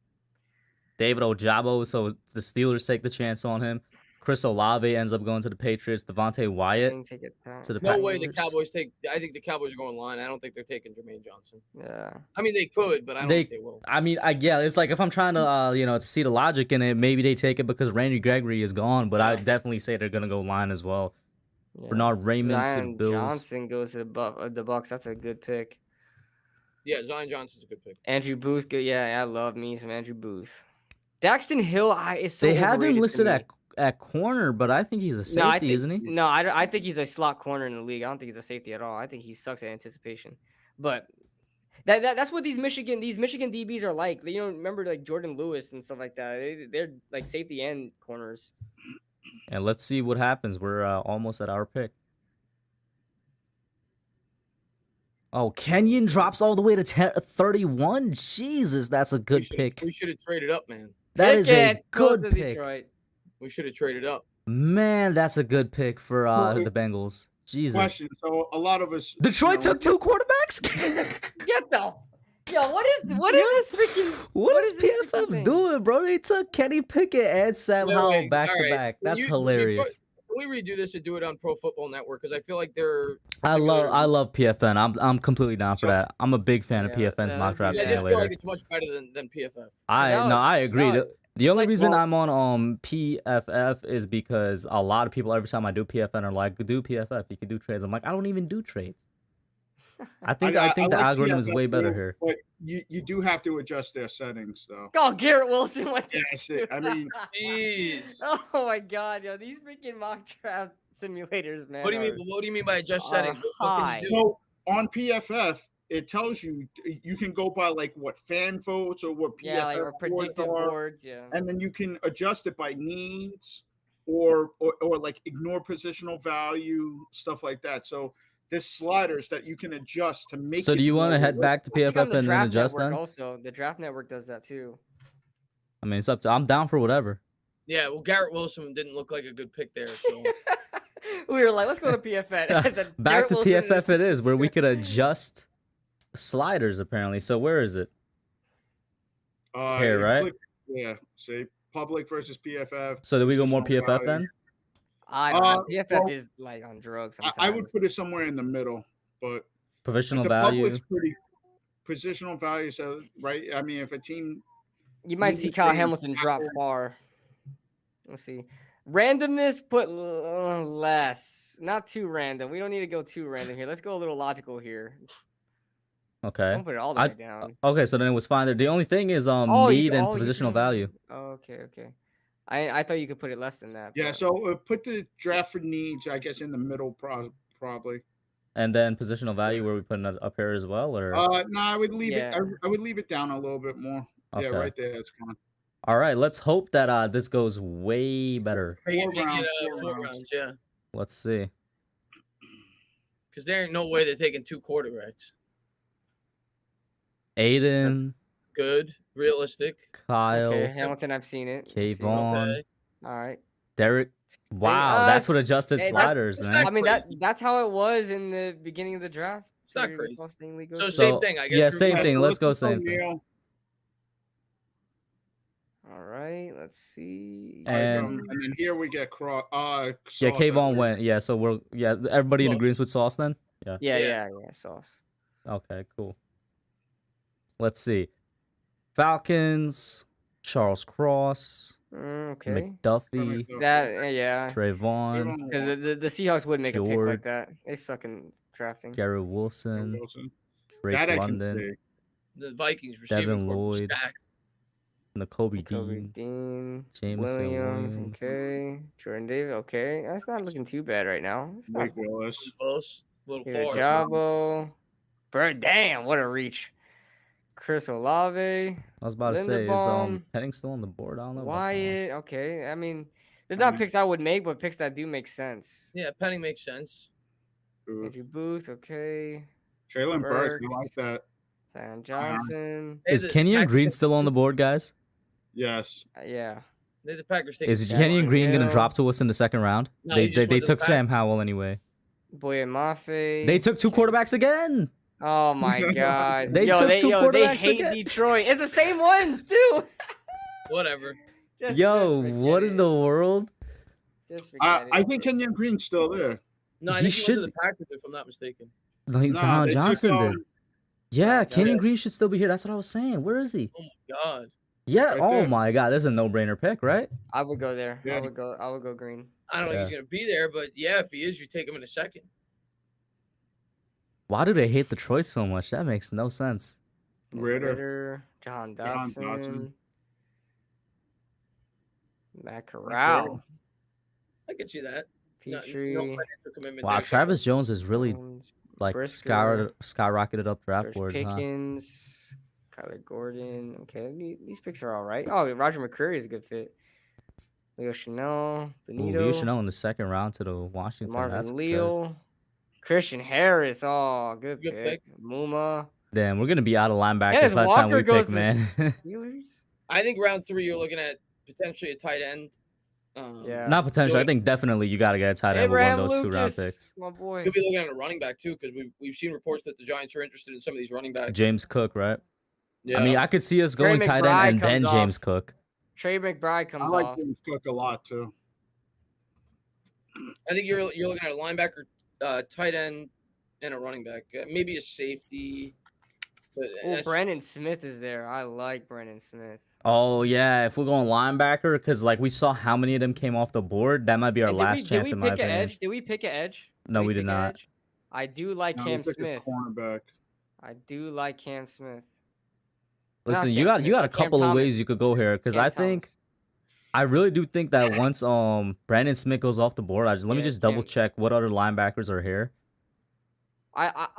David Ojabo, so the Steelers take the chance on him. Chris Olave ends up going to the Patriots. Devontae Wyatt Didn't take it down. to the No way the Packers. Cowboys take. I think the Cowboys are going line. I don't think they're taking Jermaine Johnson. Yeah. I mean, they could, but I don't think they will. I mean, yeah, it's like if I'm trying to, to see the logic in it, maybe they take it because Randy Gregory is gone, but I Yeah. definitely say they're gonna go line as well. Yeah. Bernard Raymond to the Zion Bills. Johnson goes to the Bucks. That's a good pick. Yeah, Zion Johnson's a good pick. Andrew Booth. Good. Yeah, I love me some Andrew Booth. Daxton Hill. Is so They have him overrated to listed me. at corner, but I think he's a safety, No, I think, isn't he? No, I think he's a slot corner in the league. I don't think he's a safety at all. I think he sucks at anticipation. But that's what these Michigan DBs are like. You know, remember like Jordan Lewis and stuff like that. They're like safety and corners. And let's see what happens. We're almost at our pick. Oh, Kenyan drops all the way to 31. Jesus, that's a good pick. We should have traded up, man. That is a Pick it. Goes good to pick. Detroit. We should have traded up. Man, that's a good pick for Well, the Bengals. Jesus. Question. So a lot of us. Detroit you know, took 2 quarterbacks? Get the. Yo, what is this freaking? what is this freaking PFF thing? doing, bro? They took Kenny Pickett and Sam Howell wait, back all to right. back. That's Can hilarious. we redo this and do it on Pro Football Network? Because I feel like they're. I love PFN. I'm completely down for So- that. I'm a big fan of Yeah, PFN's yeah, mock draft I just feel simulator. like it's much better than PFF. I agree. no, The only like, reason well- I'm on PFF is because a lot of people every time I do PFN are like, do PFF, you can do trades. I'm like, I don't even do trades. I think the like algorithm is PFF way better too, here. But you do have to adjust their settings, though. Oh, Garrett Wilson. What? Yeah, that's it. I mean, Jeez. Oh my God, yo, these freaking mock draft simulators, man. What do you are- mean? What do you mean by adjust are settings? What can high. you do? so on PFF, it tells you can go by like what fan votes or what PFF Yeah, like or boards predictive are, boards. Yeah. and then you can adjust it by needs or like ignore positional value, stuff like that. So there's sliders that you can adjust to make. So it do you want to more head back to I think on PFF the and then Draft adjust Network then? Also, the Draft Network does that too. I mean, it's up to. I'm down for whatever. Yeah, well, Garrett Wilson didn't look like a good pick there. So We were like, let's go to PFN. And then Back Garrett to Wilson PFF it is, where we could adjust sliders apparently. So where is it? Here, you right? click- yeah. Say public versus PFF. So do we go more positional PFF value. then? I don't know. PFF well, is like on drugs. I would sometimes. put it somewhere in the middle, but Provisional the value. public's pretty positional value. So right, I mean, if a team You might need see to Kyle change Hamilton drop tackle. far. Let's see. Randomness, put less. Not too random. We don't need to go too random here. Let's go a little logical here. Okay. Don't put it all the way down. Okay, so then it was fine there. The only thing is Oh, you need can- and oh, you positional can- value. Oh, okay. I thought you could put it less than that. Yeah, but- so put the draft for needs, I guess, in the middle, probably. And then positional value where we put it up here as well, or No, I would leave Yeah. it. I would leave it down a little bit more. Yeah, Okay. right there. That's fine. all right. Let's hope that this goes way better. They Four get rounds, 4 4 rounds, yeah. Let's see. Because there ain't no way they're taking 2 quarterbacks. Aiden, Good, realistic. Kyle, Okay, Hamilton, I've seen it. Let's see. Kayvon, Okay. All right. Derek. Wow, that's what adjusted hey, sliders, that's man. not I mean crazy. that's how it was in the beginning of the draft. It's not We crazy. saw Stingley go So through. same thing, I guess. Yeah, we're same just- thing. Let's go go same thing. Neil. All right, let's see. And And then here we get yeah, Sauce Kayvon over went. Yeah, so we're everybody in Sauce. agreement with Sauce then. Yeah. Yeah, Sauce. Okay, cool. Let's see. Falcons, Charles Cross, Okay. McDuffie, That yeah. Trayvon, Because the Seahawks would make a pick George. like that. They suck in drafting. Garrett Wilson, Drake That I can London, see. The Vikings Devin receiving corps Lloyd, stacked. N'Kobe Kobe Dean, Dean, Jameson Williams. okay, Jordan Davis, okay, that's not looking too bad right now. It's not Mike Willis. Close. A little Peter far. Jabo, Bird, damn, what a reach. Chris Olave, I was about to say, is Linderbaum, Penning still on the board? I don't know. about that one. Wyatt, okay. I mean, they're not picks I would make, but picks that do make sense. Yeah, Penning makes sense. Andrew Booth, okay. Traylon Burks, Burks. I like that. Zion Johnson, Hey, Is the Kenyan Packers Green take- still on the board, guys? Yes. yeah. The Packers take Is Jackson. Kenyan Green going to Hill. drop to us in the second round? No, they he just went to the took Pack- Sam Howell anyway. Boye Mafe. They took two quarterbacks again. Oh my god. They took two they quarterbacks hate again. Detroit. It's the same ones, too. Whatever. Just What forget in it. the world? Just forget I it. think Kenyon Green's still there. No, I He think he went to should- the Packers if I'm not mistaken. No, Nah, Zion they took, Johnson did. Yeah, Zion Kenyon Johnson. Green should still be here. That's what I was saying. Where is he? Oh my god. Yeah. Right Oh there. my God, this is a no-brainer pick, right? I would go there. Yeah. I would go green. I don't think he's Yeah. gonna be there, but yeah, if he is, you take him in a second. Why do they hate Detroit so much? That makes no sense. Ritter. John John Dodson. Dodson. Matt Corral. I can see that. No Petrie. financial commitment. Wow, there. Travis Jones is really Jones, like Brisker, skyrocketed up draft George boards, huh? Pickens. Kyler Gordon. Okay, these picks are all right. Oh, Roger McCreary is a good fit. Leo Chanel. Ooh, Benito. Leo Chanel in the second round to the Washington. That's Marvin good. Leal. Christian Harris. Oh, good Good pick. Muma. Damn, we're gonna be out of linebackers Kenneth by the time Walker we goes pick, to man. Steelers? I think round 3 you're looking at potentially a tight end. Yeah. Not potentially. I Joey- think definitely you gotta get a tight end with one of those 2-round Lucas, picks. my boy. Could be looking at a running back too, because we've seen reports that the Giants are interested in some of these running backs. James Cook, right? Yeah. I mean, I could see us Trey going tight end McBride and then comes James off. Cook. Trey McBride I comes like off. James Cook a lot too. I think you're looking at a linebacker, tight end, and a running back. Maybe a safety. But Oh, that's- Brandon Smith is there. I like Brandon Smith. Oh yeah, if we're going linebacker, because like we saw how many of them came off the board, that might be our And last chance in my pick an opinion. edge? Did we pick an edge? No, we pick did an not. edge? I do like No, Cam we took a Smith. cornerback. I do like Cam Smith. Listen, Not you Cam got Smith, you got a like Cam couple of Thomas. ways you could go here, because Cam I think Thomas. I really do think that once Brandon Smith goes off the board, let me Yeah, just double Cam- check what other linebackers are here.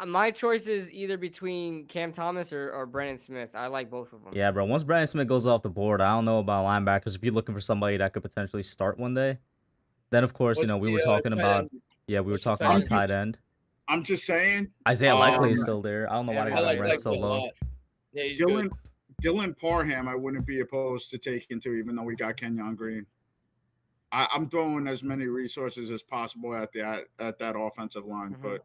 My choice is either between Cam Thomas or Brandon Smith. I like both of them. Yeah, bro. Once Brandon Smith goes off the board, I don't know about linebackers. If you're looking for somebody that could potentially start one day, then of course What's we were the, talking tight about end? we were what's the talking tight about end? tight end. I'm just saying. Isaiah Likely is Um, still there. I don't know why they yeah, got I him like ranked so Likely a low. lot. Yeah, he's Dylan good. Dylan Parham, I wouldn't be opposed to taking too, even though we got Kenyon Green. I'm throwing as many resources as possible at that offensive line, Mhm. but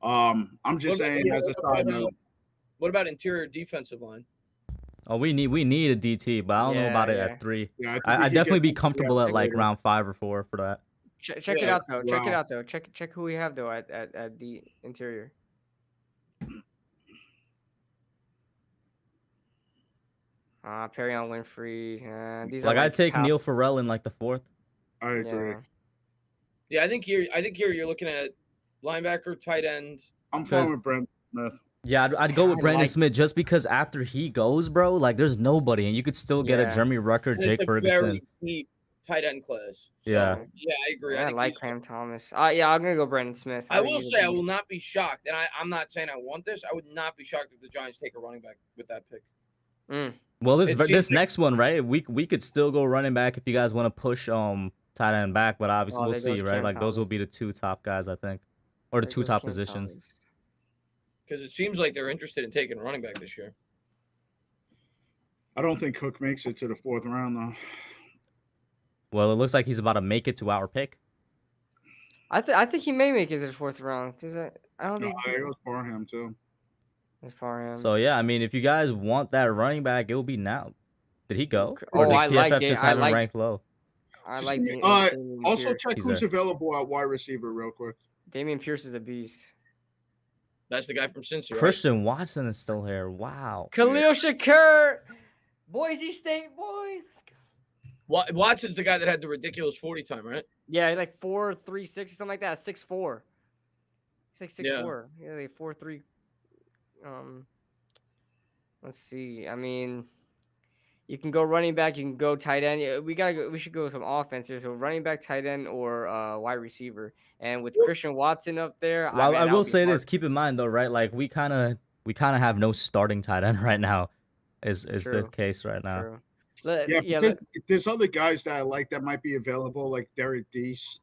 I'm just What about- saying yeah, as a what side about, note. What about interior defensive line? Oh, we need a DT, but I don't know Yeah, about it yeah. at 3. Yeah, I think I'd we could definitely get be somebody comfortable else at like later. round 5 or 4 for that. Check it Yeah, out though. Check it wow. out though. Check who we have though at the interior. Perrion Winfrey. These Like are I'd take house- Neil Farrell in like the 4th. I agree. Yeah. Yeah, I think here you're looking at linebacker, tight end. I'm Because- fine with Brent Smith. Yeah, I'd go with I Brandon like- Smith just because after he goes, bro, like there's nobody, and you could still get a Yeah. Jeremy Rucker, And Jake it's a Ferguson. very deep tight end class. So, Yeah. yeah, I agree. I think like he's- Cam Thomas. Yeah, I'm gonna go Brandon Smith. I think will he's a say I beast. will not be shocked, and I'm not saying I want this. I would not be shocked if the Giants take a running back with that pick. Well, It seems this like- next one, right? We could still go running back if you guys want to push tight end back, but obviously Oh, we'll there see, goes right? Cam Like those will Thomas. be the 2 top guys, I think, or the There 2 goes top Cam positions. Thomas. Because it seems like they're interested in taking a running back this year. I don't think Cook makes it to the fourth round though. Well, it looks like he's about to make it to our pick. I think he may make it to the fourth round. I don't No, think it goes Parham too. it's for him. So yeah, I mean, if you guys want that running back, it will be now. Did he go? Or Oh, does I like PFF Da- just I have him like- ranked low? I Just like give me- Damian Also, Pierce. check He's who's there. available at wide receiver real quick. Damian Pierce is a beast. That's the guy from Cincy, right? Christian Watson is still here. Wow. Khalil Shakur, Boise State boy. Let's go. Watson's the guy that had the ridiculous 40 time, right? Yeah, he's like 4.36 or something like that. 6'4". He's like 6'4". Yeah. Yeah, like 4.3. Let's see. I mean, you can go running back. You can go tight end. Yeah, we should go with some offense here. So running back, tight end, or wide receiver. And with Christian Watson up there, Well, man, I that will would be say hard. this. Keep in mind though, right? Like we kind of have no starting tight end right now. Is the True. case right now? True. Yeah, Yeah, because there's other guys that I like that might be available, like Derek Deese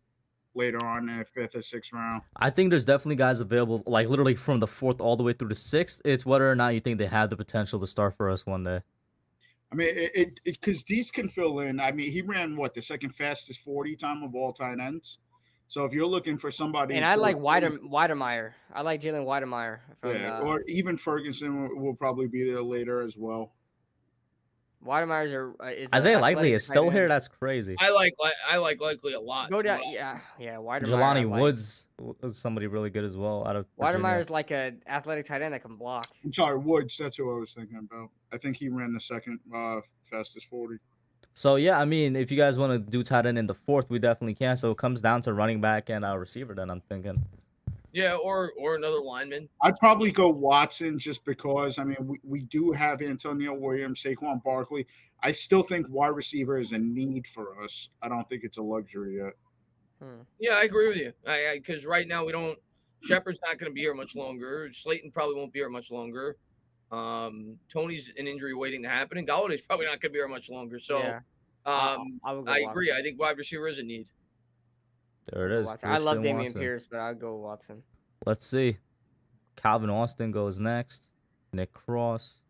later on in the fifth or sixth round. I think there's definitely guys available, like literally from the fourth all the way through the sixth. It's whether or not you think they have the potential to start for us one day. I mean, because Deese can fill in. I mean, he ran the second fastest 40 time of all tight ends. So if you're looking for somebody, and I like Weidemeyer. I like Jalen Weidemeyer. Yeah, or even Ferguson will probably be there later as well. Weidemeyer's Isaiah Likely is still here. That's crazy. I like Likely a lot. Go down, yeah. Weidemeyer. Jelani Woods is somebody really good as well. Out of Weidemeyer's like an athletic tight end that can block. I'm sorry, Woods. That's who I was thinking about. I think he ran the second fastest 40. So yeah, I mean, if you guys want to do tight end in the fourth, we definitely can. So it comes down to running back and receiver. Then I'm thinking. Yeah, or another lineman. I'd probably go Watson just because, I mean, we do have Antonio Williams, Saquon Barkley. I still think wide receiver is a need for us. I don't think it's a luxury yet. Yeah, I agree with you. Because right now we don't. Shepard's not going to be here much longer. Slayton probably won't be here much longer. Tony's an injury waiting to happen, and Galladay's probably not going to be here much longer. So, yeah. I agree. Watson. I think wide receiver is a need. There it is. I love Damian Watson. Pierce, but I'll go Watson. Let's see. Calvin Austin goes next. Nick Cross.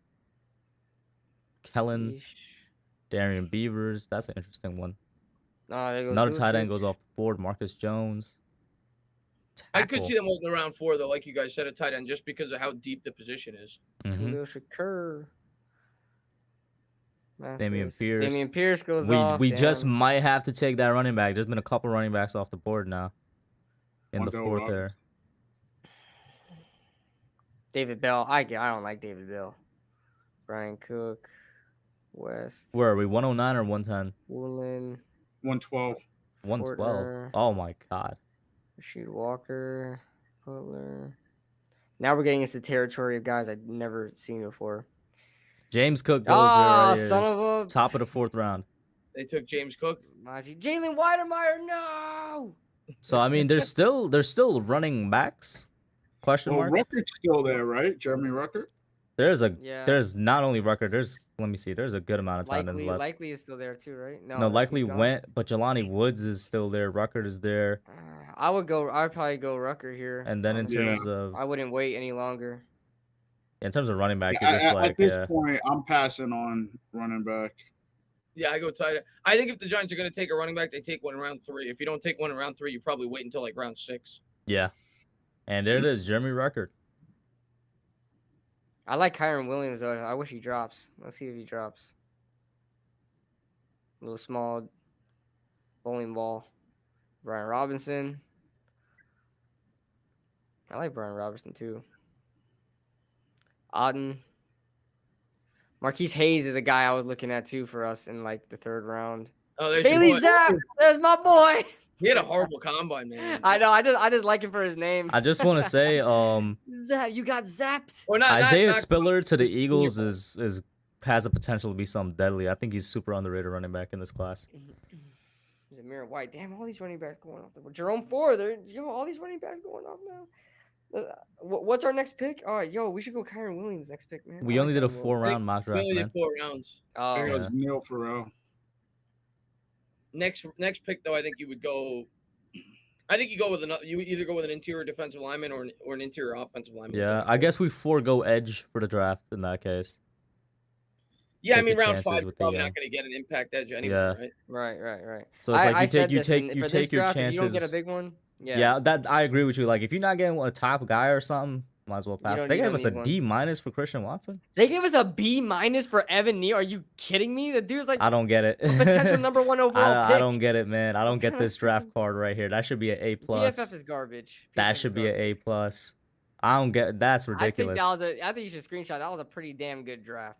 Kellen. Darian Beavers. That's an interesting one. Another tight end goes off the board. Marcus Jones. I could see them holding around 4, though, like you guys said, a tight end, just because of how deep the position is. Khalil Shakur. Damian Pierce. Damian Pierce goes off. We just might have to take that running back. There's been a couple running backs off the board now. In the fourth there. David Bell. I don't like David Bell. Brian Cook. West. Where are we? 109 or 110? Woolen. 112. 112. Oh my God. Rasheed Walker. Butler. Now we're getting into the territory of guys I've never seen before. James Cook goes there. Son of a... Top of the fourth round. They took James Cook. Jalen Weidemeyer, no. So I mean, there's still running backs. Question mark. Ruckert's still there, right? Jeremy Ruckert. There's not only Ruckert. Let me see. There's a good amount of tight ends left. Likely is still there too, right? No, Likely went, but Jelani Woods is still there. Ruckert is there. I'd probably go Ruckert here. And then in terms of, I wouldn't wait any longer. In terms of running back, you're just like at this point, I'm passing on running back. Yeah, I go tight end. I think if the Giants are going to take a running back, they take one in round 3. If you don't take one in round 3, you probably wait until like round 6. Yeah, and there it is, Jeremy Ruckert. I like Kyron Williams though. I wish he drops. Let's see if he drops. A little small bowling ball. Brian Robinson. I like Brian Robinson too. Auden. Marquise Hayes is a guy I was looking at too for us in like the 3rd round. Oh, there's Bailey Zapp. There's my boy. He had a horrible combine, man. I know. I just like him for his name. I just want to say, you got zapped. Isaiah Spiller to the Eagles has the potential to be something deadly. I think he's super underrated running back in this class. Zamir White. Damn, all these running backs going off. Jerome Ford. All these running backs going off now. What's our next pick? All right, we should go Kyron Williams next pick, man. We only did a 4-round mock draft, We only man. did 4 rounds. Oh, It was Neil Farrell. Next pick though, I think you would go. I think you go with you either go with an interior defensive lineman or an interior offensive lineman. Yeah, I guess we forego edge for the draft in that case. Yeah, I take mean, your round chances 5, you're with probably the not going to get an impact edge anyway, yeah. right? Right. So it's like I said you this, and for this take your draft, if you don't get a chances. big one, Yeah, that I agree with you. Like if you're not getting a top guy or something, might as well pass. They you gave don't us a need one. D minus for Christian Watson. They gave us a B- for Evan Neal. Are you kidding me? The dude's like I don't get it. a potential number 1 overall I pick. don't get it, man. I don't What get kind of this draft card right here. That should be an A PFF plus. is garbage. That PFF is should be an A garbage. plus. I don't get. That's I think ridiculous. I think you should screenshot. That was a pretty damn good draft.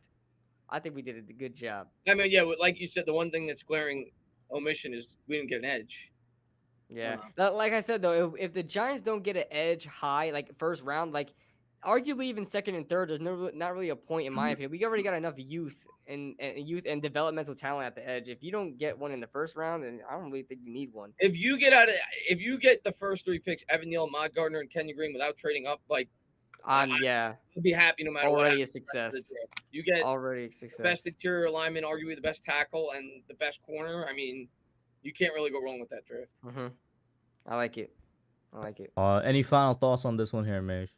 I think we did a good job. I mean, yeah, like you said, the one thing that's glaring omission is we didn't get an edge. Yeah. Like I said though, if the Giants don't get an edge high, like first round, like arguably even second and third, there's not really a point in my opinion. We already got enough youth and developmental talent at the edge. If you don't get one in the first round, then I don't really think you need one. If you get the first 3 picks, Evan Neal, Ahmad Gardner, and Kenyon Green without trading up, like Yeah. I'd be happy no matter what. Already a success. You get Already a the success. best interior lineman, arguably the best tackle, and the best corner. I mean, you can't really go wrong with that draft. Mm-hmm. I like it. Any final thoughts on this one here, Mage?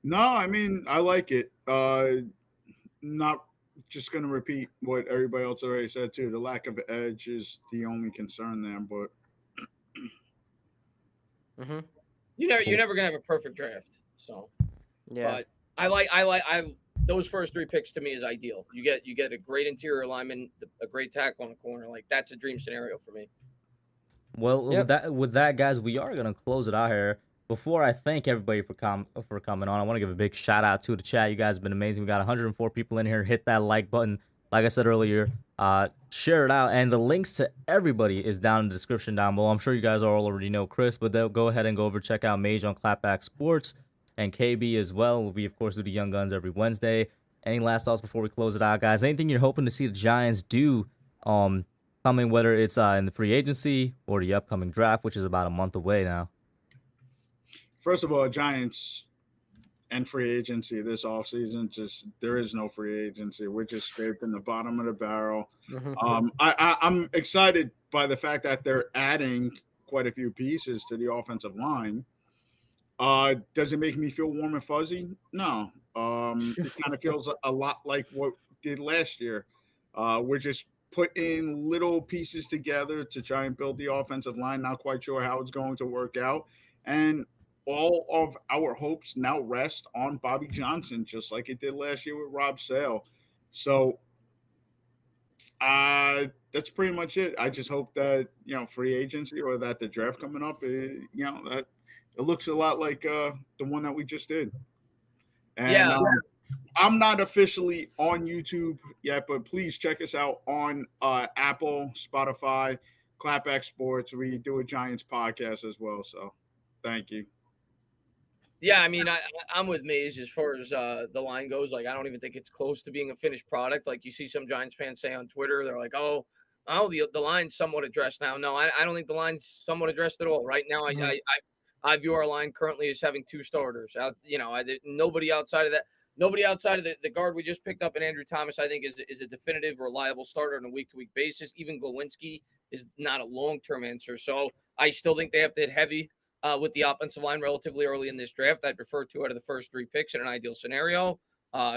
No, I mean, I like it. Not just going to repeat what everybody else already said, too. The lack of edge is the only concern there, but. Mm-hmm. You're never going to have a perfect draft. So, yeah. But I those first 3 picks to me is ideal. You get a great interior lineman, a great tackle on the corner. Like that's a dream scenario for me. Well, with that, guys, we are gonna close it out here. Before I thank everybody for coming on, I want to give a big shout out to the chat. You guys have been amazing. We got 104 people in here. Hit that like button. Like I said earlier, share it out, and the links to everybody is down in the description down below. I'm sure you guys all already know Chris, but go ahead and go over check out Mage on Clapback Sports and KB as well. We of course do the Young Guns every Wednesday. Any last thoughts before we close it out, guys? Anything you're hoping to see the Giants do? Coming, whether it's in the free agency or the upcoming draft, which is about a month away now. First of all, Giants and free agency this offseason, just there is no free agency. We're just scraping the bottom of the barrel. I'm excited by the fact that they're adding quite a few pieces to the offensive line. Does it make me feel warm and fuzzy? No. It kind of feels a lot like what we did last year. We're just putting little pieces together to try and build the offensive line. Not quite sure how it's going to work out. And all of our hopes now rest on Bobby Johnson, just like it did last year with Rob Sale. So that's pretty much it. I just hope that, free agency or that the draft coming up, that it looks a lot like the one that we just did. And I'm not officially on YouTube yet, but please check us out on Apple, Spotify, Clapback Sports. We do a Giants podcast as well. So thank you. Yeah, I mean, I'm with Maze as far as the line goes. Like, I don't even think it's close to being a finished product. Like, you see some Giants fans say on Twitter, they're like, oh, the line's somewhat addressed now. No, I don't think the line's somewhat addressed at all. Right now, I view our line currently as having 2 starters. Nobody outside of that. Nobody outside of the guard we just picked up, and Andrew Thomas, I think, is a definitive, reliable starter on a week-to-week basis. Even Glowinski is not a long-term answer. So I still think they have to hit heavy with the offensive line relatively early in this draft. I'd prefer 2 out of the first 3 picks in an ideal scenario.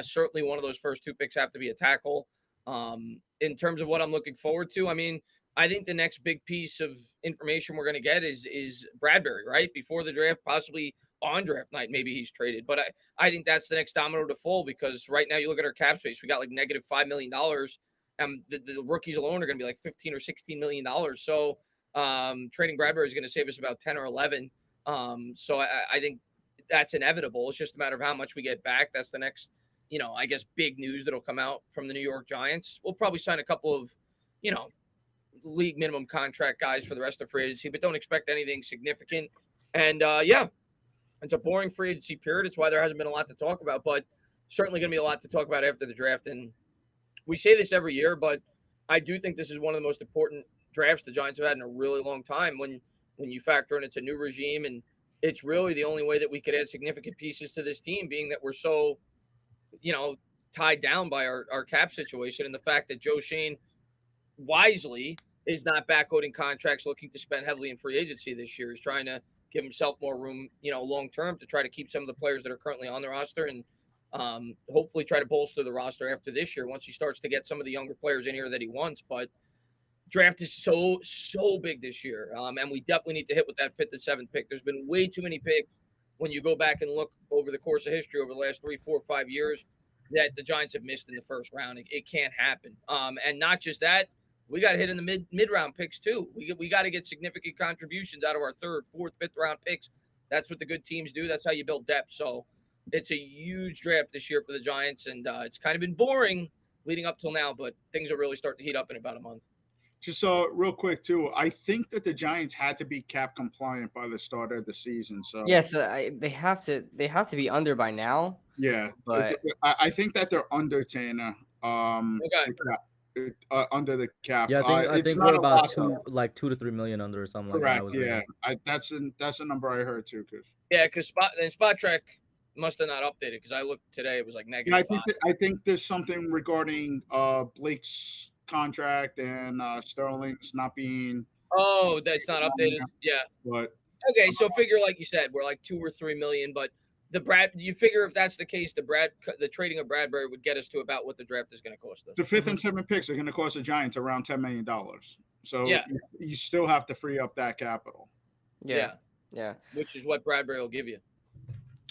Certainly one of those first 2 picks have to be a tackle. In terms of what I'm looking forward to, I mean, I think the next big piece of information we're going to get is Bradbury, right? Before the draft, possibly on draft night, maybe he's traded. But I think that's the next domino to fall, because right now you look at our cap space, we got like negative $5 million. And the rookies alone are going to be like $15 or $16 million. So trading Bradbury is going to save us about 10 or 11. So I think that's inevitable. It's just a matter of how much we get back. That's the next, I guess, big news that'll come out from the New York Giants. We'll probably sign a couple of, league minimum contract guys for the rest of free agency, but don't expect anything significant. And it's a boring free agency period. It's why there hasn't been a lot to talk about, but certainly going to be a lot to talk about after the draft. And we say this every year, but I do think this is one of the most important drafts the Giants have had in a really long time. When you factor in it's a new regime, and it's really the only way that we could add significant pieces to this team, being that we're so, tied down by our cap situation, and the fact that Joe Shane wisely is not backloading contracts, looking to spend heavily in free agency this year. He's trying to give himself more room, long term, to try to keep some of the players that are currently on the roster and Hopefully try to bolster the roster after this year once he starts to get some of the younger players in here that he wants. But draft is so big this year, and we definitely need to hit with that 5th and 7th pick. There's been way too many picks when you go back and look over the course of history over the last 3, 4, 5 years that the Giants have missed in the first round. It can't happen. And not just that, we got to hit in the mid round picks too. We got to get significant contributions out of our 3rd, 4th, 5th round picks. That's what the good teams do. That's how you build depth. So it's a huge draft this year for the Giants, and it's kind of been boring leading up till now, but things will really start to heat up in about a month. Just real quick too, I think that the Giants had to be cap compliant by the start of the season. So Yeah, so they have to be under by now. yeah, But I think that they're under Tana. Okay. Under the cap. Yeah, I It's think not we're a about lot, two, though. like 2 to 3 million under or something like that. I Correct. was Yeah, reading. that's a number I heard too. Cause Yeah, because Spot Track must have not updated because I looked today. It was like yeah, -5. I think there's something regarding Blake's contract and Sterling's not being. Oh, that's not updated. Yeah. But Okay, so figure like you said, we're like 2 or 3 million, but you figure if that's the case, the trading of Bradbury would get us to about what the draft is going to cost us. the 5th and 7th picks are going to cost the Giants around $10 million. So Yeah. you still have to free up that capital. yeah. Which is what Bradbury will give you.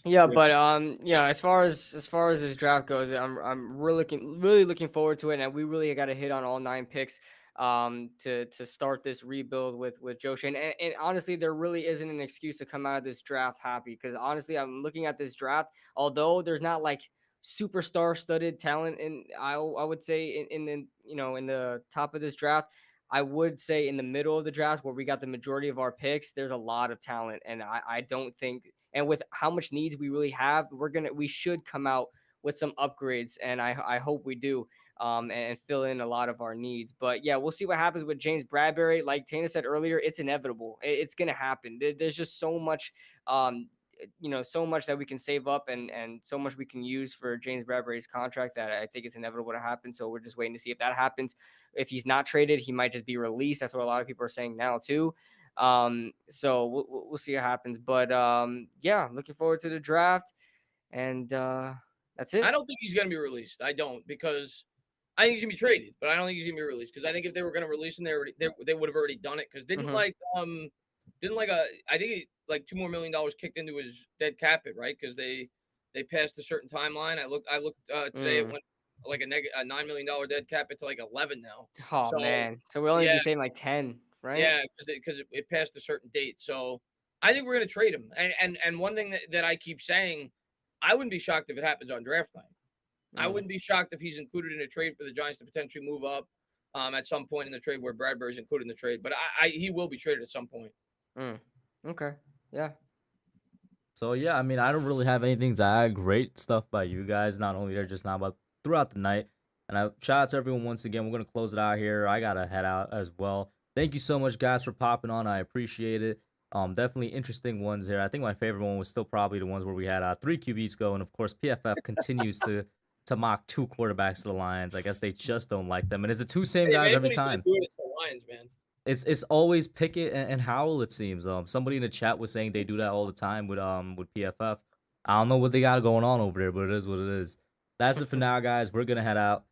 Yeah, but as far as this draft goes, I'm really looking forward to it, and we really got to hit on all 9 picks to start this rebuild with Joe Shane. And honestly, there really isn't an excuse to come out of this draft happy, because honestly, I'm looking at this draft. Although there's not like superstar studded talent, I would say in the top of this draft. I would say in the middle of the draft, where we got the majority of our picks, there's a lot of talent, and I don't think. And with how much needs we really have, we should come out with some upgrades, and I hope we do, and fill in a lot of our needs. But yeah, we'll see what happens with James Bradbury. Like Tana said earlier, it's inevitable. It's gonna happen. There's just so much, so much that we can save up, and so much we can use for James Bradbury's contract, that I think it's inevitable to happen. So we're just waiting to see if that happens. If he's not traded, he might just be released. That's what a lot of people are saying now too. So we'll see what happens. But yeah, looking forward to the draft, and that's it. I don't think he's going to be released. I don't, because I think he's going to be traded, but I don't think he's going to be released, because I think if they were going to release him, they would have already done it. Because I think like $2 million kicked into his dead cap hit, right? Because they passed a certain timeline. I looked today. It went like a $9 million dead cap hit to like 11 now. Oh man, so we'll only be saying like 10. Right? Yeah, because it passed a certain date. So I think we're going to trade him. And one thing that I keep saying, I wouldn't be shocked if it happens on draft night. I wouldn't be shocked if he's included in a trade for the Giants to potentially move up at some point in the trade where Bradbury's included in the trade. But he will be traded at some point. Okay. Yeah. So yeah, I mean, I don't really have anything to add. Great stuff by you guys, not only there just now, but throughout the night. And shout out to everyone once again. We're gonna close it out here. I gotta head out as well. Thank you so much, guys, for popping on. I appreciate it. Definitely interesting ones here. I think my favorite one was still probably the ones where we had 3 QBs go, and of course PFF continues to mock 2 quarterbacks to the Lions. I guess they just don't like them, and it's the 2 same guys every time. It's the Lions, man. It's always Pickett and Howell, it seems. Somebody in the chat was saying they do that all the time with PFF. I don't know what they got going on over there, but it is what it is. That's it for now, guys. We're gonna head out.